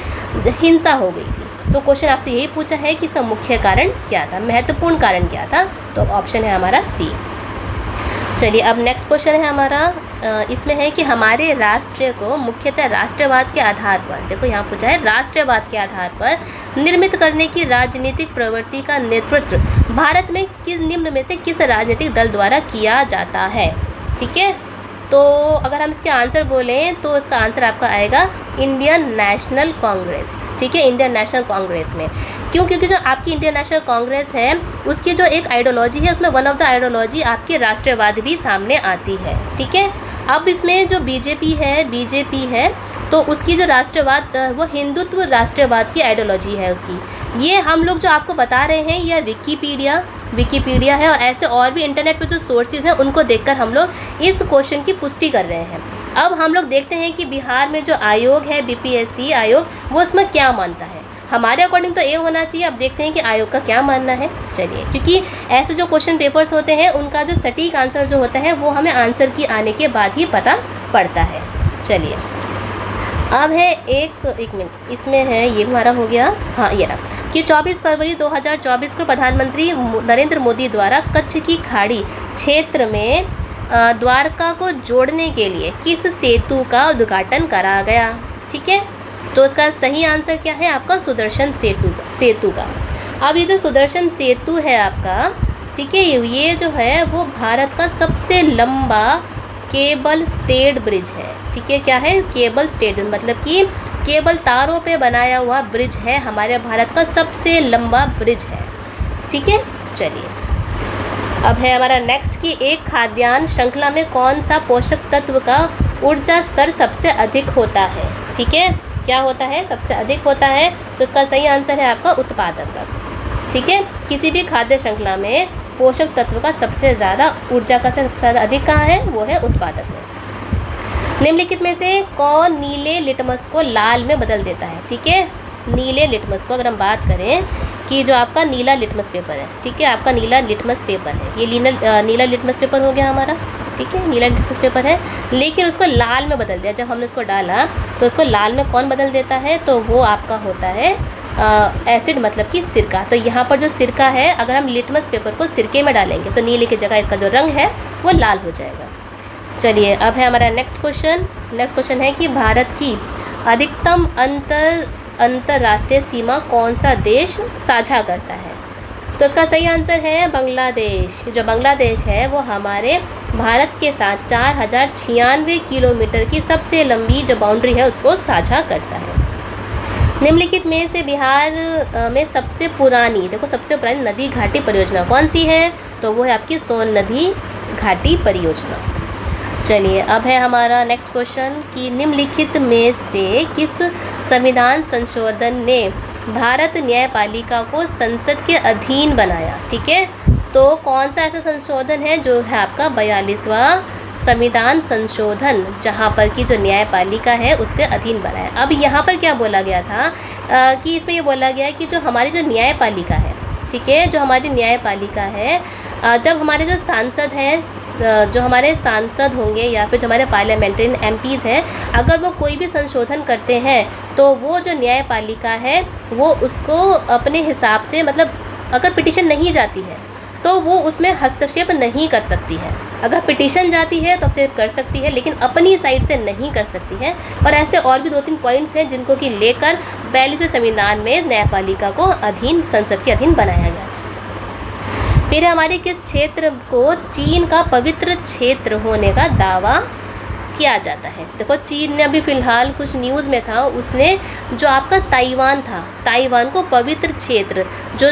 हिंसा हो गई थी। तो क्वेश्चन आपसे यही पूछा है कि इसका मुख्य कारण क्या था, महत्वपूर्ण कारण क्या था, तो ऑप्शन है हमारा सी। चलिए अब नेक्स्ट क्वेश्चन है हमारा, इसमें है कि हमारे राष्ट्र को मुख्यतः राष्ट्रवाद के आधार पर, देखो यहाँ पूछा है राष्ट्रवाद के आधार पर निर्मित करने की राजनीतिक प्रवृत्ति का नेतृत्व भारत में किस निम्न में से किस राजनीतिक दल द्वारा किया जाता है। ठीक है, तो अगर हम इसके आंसर बोलें तो इसका आंसर आपका आएगा इंडियन नेशनल कांग्रेस। ठीक है, इंडियन नेशनल कांग्रेस में क्यों, क्योंकि जो आपकी इंडियन नेशनल कांग्रेस है उसकी जो एक आइडियोलॉजी है उसमें वन ऑफ द आइडियोलॉजी आपकी राष्ट्रवाद भी सामने आती है। ठीक है, अब इसमें जो बीजेपी है तो उसकी जो राष्ट्रवाद वो हिंदुत्व राष्ट्रवाद की आइडियोलॉजी है उसकी। ये हम लोग जो आपको बता रहे हैं यह विकीपीडिया है और ऐसे और भी इंटरनेट पर जो सोर्सेज हैं उनको देखकर हम लोग इस क्वेश्चन की पुष्टि कर रहे हैं। अब हम लोग देखते हैं कि बिहार में जो आयोग है बीपीएससी आयोग वो इसमें क्या मानता है। हमारे अकॉर्डिंग तो ए होना चाहिए, अब देखते हैं कि आयोग का क्या मानना है। चलिए, क्योंकि ऐसे जो क्वेश्चन पेपर्स होते हैं उनका जो सटीक आंसर जो होता है वो हमें आंसर की आने के बाद ही पता पड़ता है। चलिए अब है एक मिनट, इसमें है ये हमारा हो गया, हाँ ये रहा कि 24 फरवरी 2024 को प्रधानमंत्री नरेंद्र मोदी द्वारा कच्छ की खाड़ी क्षेत्र में द्वारका को जोड़ने के लिए किस सेतु का उद्घाटन करा गया। ठीक है, तो इसका सही आंसर क्या है आपका सुदर्शन सेतु का। अब ये जो सुदर्शन सेतु है आपका, ठीक है, ये जो है वो भारत का सबसे लंबा केबल स्टेड ब्रिज है। ठीक है, क्या है केबल स्टेड, मतलब कि केबल तारों पे बनाया हुआ ब्रिज है, हमारे भारत का सबसे लंबा ब्रिज है। ठीक है, चलिए अब है हमारा नेक्स्ट कि एक खाद्यान्न श्रृंखला में कौन सा पोषक तत्व का ऊर्जा स्तर सबसे अधिक होता है। ठीक है, क्या होता है, सबसे अधिक होता है, तो इसका सही आंसर है आपका उत्पादक। ठीक है, किसी भी खाद्य श्रृंखला में पोषक तत्व का सबसे ज़्यादा ऊर्जा का सबसे ज़्यादा अधिक कहाँ है, वो है उत्पादक में। निम्नलिखित में से कौन नीले लिटमस को लाल में बदल देता है। ठीक है, नीले लिटमस को अगर हम बात करें कि जो आपका नीला लिटमस पेपर है, ठीक है, आपका नीला लिटमस पेपर है, ये नीला लिटमस पेपर हो गया हमारा। ठीक है, नीला लिटमस पेपर है, लेकिन उसको लाल में बदल दिया। जब हमने उसको डाला तो उसको लाल में कौन बदल देता है, तो वो आपका होता है एसिड, मतलब कि सिरका। तो यहाँ पर जो सिरका है, अगर हम लिटमस पेपर को सिरके में डालेंगे तो नीले की जगह इसका जो रंग है वो लाल हो जाएगा। चलिए अब है हमारा नेक्स्ट क्वेश्चन है कि भारत की अधिकतम अंतर्राष्ट्रीय सीमा कौन सा देश साझा करता है। तो इसका सही आंसर है बांग्लादेश। जो बांग्लादेश है वो हमारे भारत के साथ 4096 किलोमीटर की सबसे लंबी जो बाउंड्री है उसको साझा करता है। निम्नलिखित में से बिहार में सबसे पुरानी नदी घाटी परियोजना कौन सी है, तो वो है आपकी सोन नदी घाटी परियोजना। चलिए अब है हमारा नेक्स्ट क्वेश्चन कि निम्नलिखित में से किस संविधान संशोधन ने भारत न्यायपालिका को संसद के अधीन बनाया। ठीक है, तो कौन सा ऐसा संशोधन है जो है आपका 42वां संविधान संशोधन, जहाँ पर कि जो न्यायपालिका है उसके अधीन बनाया। अब यहाँ पर क्या बोला गया था कि इसमें ये बोला गया है कि जो हमारी जो न्यायपालिका है, ठीक है, जो हमारी न्यायपालिका है, जब हमारे जो सांसद हैं, जो हमारे सांसद होंगे या फिर जो हमारे पार्लियामेंट्रियन एमपीज़ हैं, अगर वो कोई भी संशोधन करते हैं तो वो जो न्यायपालिका है वो उसको अपने हिसाब से, मतलब अगर पिटीशन नहीं जाती है तो वो उसमें हस्तक्षेप नहीं कर सकती है। अगर पिटीशन जाती है तो हस्तक्षेप कर सकती है, लेकिन अपनी साइड से नहीं कर सकती है। और ऐसे और भी 2-3 पॉइंट्स हैं जिनको कि लेकर 42वें संविधान में न्यायपालिका को संसद के अधीन बनाया गया था। फिर हमारे किस क्षेत्र को चीन का पवित्र क्षेत्र होने का दावा किया जाता है। देखो चीन ने अभी फ़िलहाल कुछ न्यूज़ में था, उसने जो आपका ताइवान था, ताइवान को पवित्र क्षेत्र, जो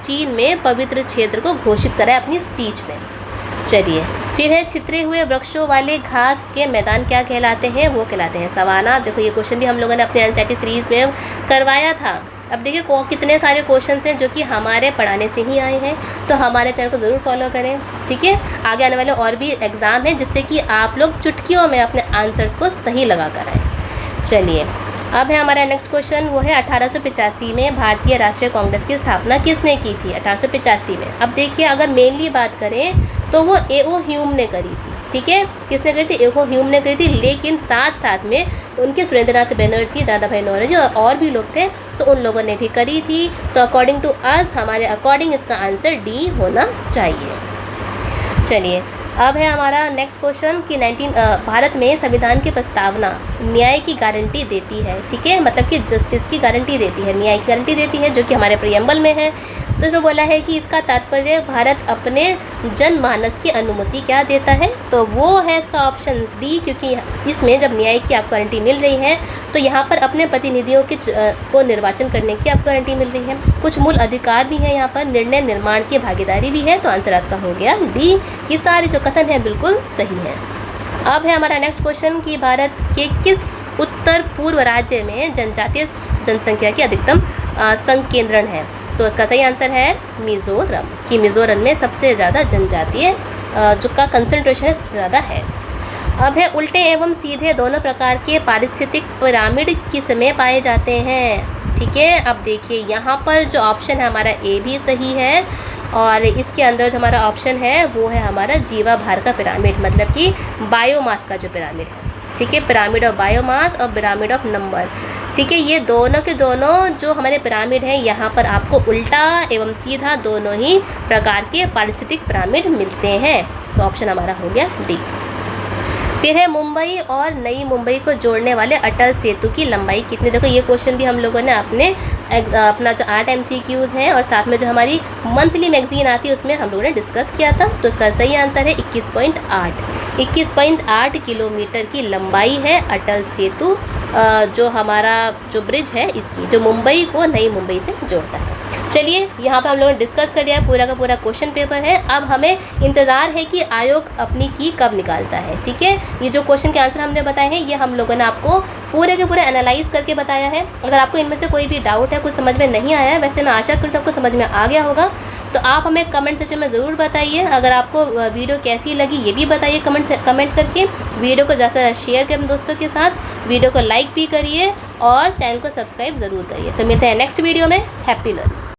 चीन में पवित्र क्षेत्र को घोषित करा है अपनी स्पीच में। चलिए फिर है छितरे हुए वृक्षों वाले घास के मैदान क्या कहलाते हैं? वो कहलाते हैं सवाना। देखो ये क्वेश्चन भी हम लोगों ने अपने एनसीईआरटी सीरीज़ में करवाया था। अब देखिए कितने सारे क्वेश्चंस हैं जो कि हमारे पढ़ाने से ही आए हैं, तो हमारे चैनल को ज़रूर फॉलो करें, ठीक है। आगे आने वाले और भी एग्ज़ाम हैं जिससे कि आप लोग चुटकियों में अपने आंसर्स को सही लगा कर आएँ। चलिए अब है हमारा नेक्स्ट क्वेश्चन, वो है 1885 में भारतीय राष्ट्रीय कांग्रेस की स्थापना किसने की थी? 1885 में। अब देखिए अगर मेनली बात करें तो वो ए.ओ. ह्यूम ने करी थी, ठीक है। किसने करी थी? ए.ओ. ह्यूम ने करी थी, लेकिन साथ साथ में उनके सुरेंद्रनाथ बनर्जी, दादा भाई नौरोजी और भी लोग थे, तो उन लोगों ने भी करी थी। तो अकॉर्डिंग टू अस, हमारे अकॉर्डिंग इसका आंसर डी होना चाहिए। चलिए अब है हमारा नेक्स्ट क्वेश्चन कि भारत में संविधान की प्रस्तावना न्याय की गारंटी देती है, ठीक है, मतलब कि जस्टिस की गारंटी देती है, न्याय की गारंटी देती है, जो कि हमारे प्रियम्बल में है। तो इसमें बोला है कि इसका तात्पर्य भारत अपने जनमानस की अनुमति क्या देता है? तो वो है इसका ऑप्शन डी, क्योंकि इसमें जब न्याय की आपको गारंटी मिल रही है तो यहाँ पर अपने प्रतिनिधियों को निर्वाचन करने की आपको गारंटी मिल रही है, कुछ मूल अधिकार भी है, यहाँ पर निर्णय निर्माण की भागीदारी भी है। तो आंसर आपका हो गया डी, कि सारे जो कथन हैं बिल्कुल सही है। अब है हमारा नेक्स्ट क्वेश्चन कि भारत के किस उत्तर पूर्व राज्य में जनजातीय जनसंख्या की अधिकतम संकेंद्रण है? तो इसका सही आंसर है मिज़ोरम, कि मिज़ोरम में सबसे ज़्यादा जनजातीय जो का कंसंट्रेशन है सबसे ज़्यादा है। अब है उल्टे एवं सीधे दोनों प्रकार के पारिस्थितिक पिरामिड किस में पाए जाते हैं? ठीक है, अब देखिए यहाँ पर जो ऑप्शन है हमारा ए भी सही है, और इसके अंदर जो हमारा ऑप्शन है वो है हमारा जीवाभार का पिरामिड, मतलब कि बायोमास का जो पिरामिड है, ठीक है, पिरामिड ऑफ बायोमास और पिरामिड ऑफ नंबर, ठीक है। ये दोनों के दोनों जो हमारे पिरामिड हैं यहाँ पर आपको उल्टा एवं सीधा दोनों ही प्रकार के पारिस्थितिक पिरामिड मिलते हैं। तो ऑप्शन हमारा हो गया डी। फिर है मुंबई और नई मुंबई को जोड़ने वाले अटल सेतु की लंबाई कितनी? देखो ये क्वेश्चन भी हम लोगों ने अपना जो 8 MCQs हैं और साथ में जो हमारी मंथली मैगजीन आती है उसमें हम लोगों ने डिस्कस किया था। तो इसका सही आंसर है 21.8 किलोमीटर की लंबाई है अटल सेतु, जो हमारा जो ब्रिज है इसकी, जो मुंबई को नई मुंबई से जोड़ता है। चलिए यहाँ पर हम लोगों ने डिस्कस कर लिया, पूरा का पूरा क्वेश्चन पेपर है। अब हमें इंतज़ार है कि आयोग अपनी की कब निकालता है, ठीक है। ये जो क्वेश्चन के आंसर हमने बताए हैं ये हम लोगों ने आपको पूरे के पूरे एनालाइज करके बताया है। अगर आपको इनमें से कोई भी डाउट है, कुछ समझ में नहीं आया है, वैसे मैं आशा करती हूँ आपको समझ में आ गया होगा, तो आप हमें कमेंट सेक्शन में ज़रूर बताइए। अगर आपको वीडियो कैसी लगी ये भी बताइए कमेंट करके। वीडियो को ज़्यादा से ज़्यादा शेयर करें दोस्तों के साथ, वीडियो को लाइक भी करिए और चैनल को सब्सक्राइब ज़रूर करिए। तो मिलते हैं नेक्स्ट वीडियो में। Happy learning.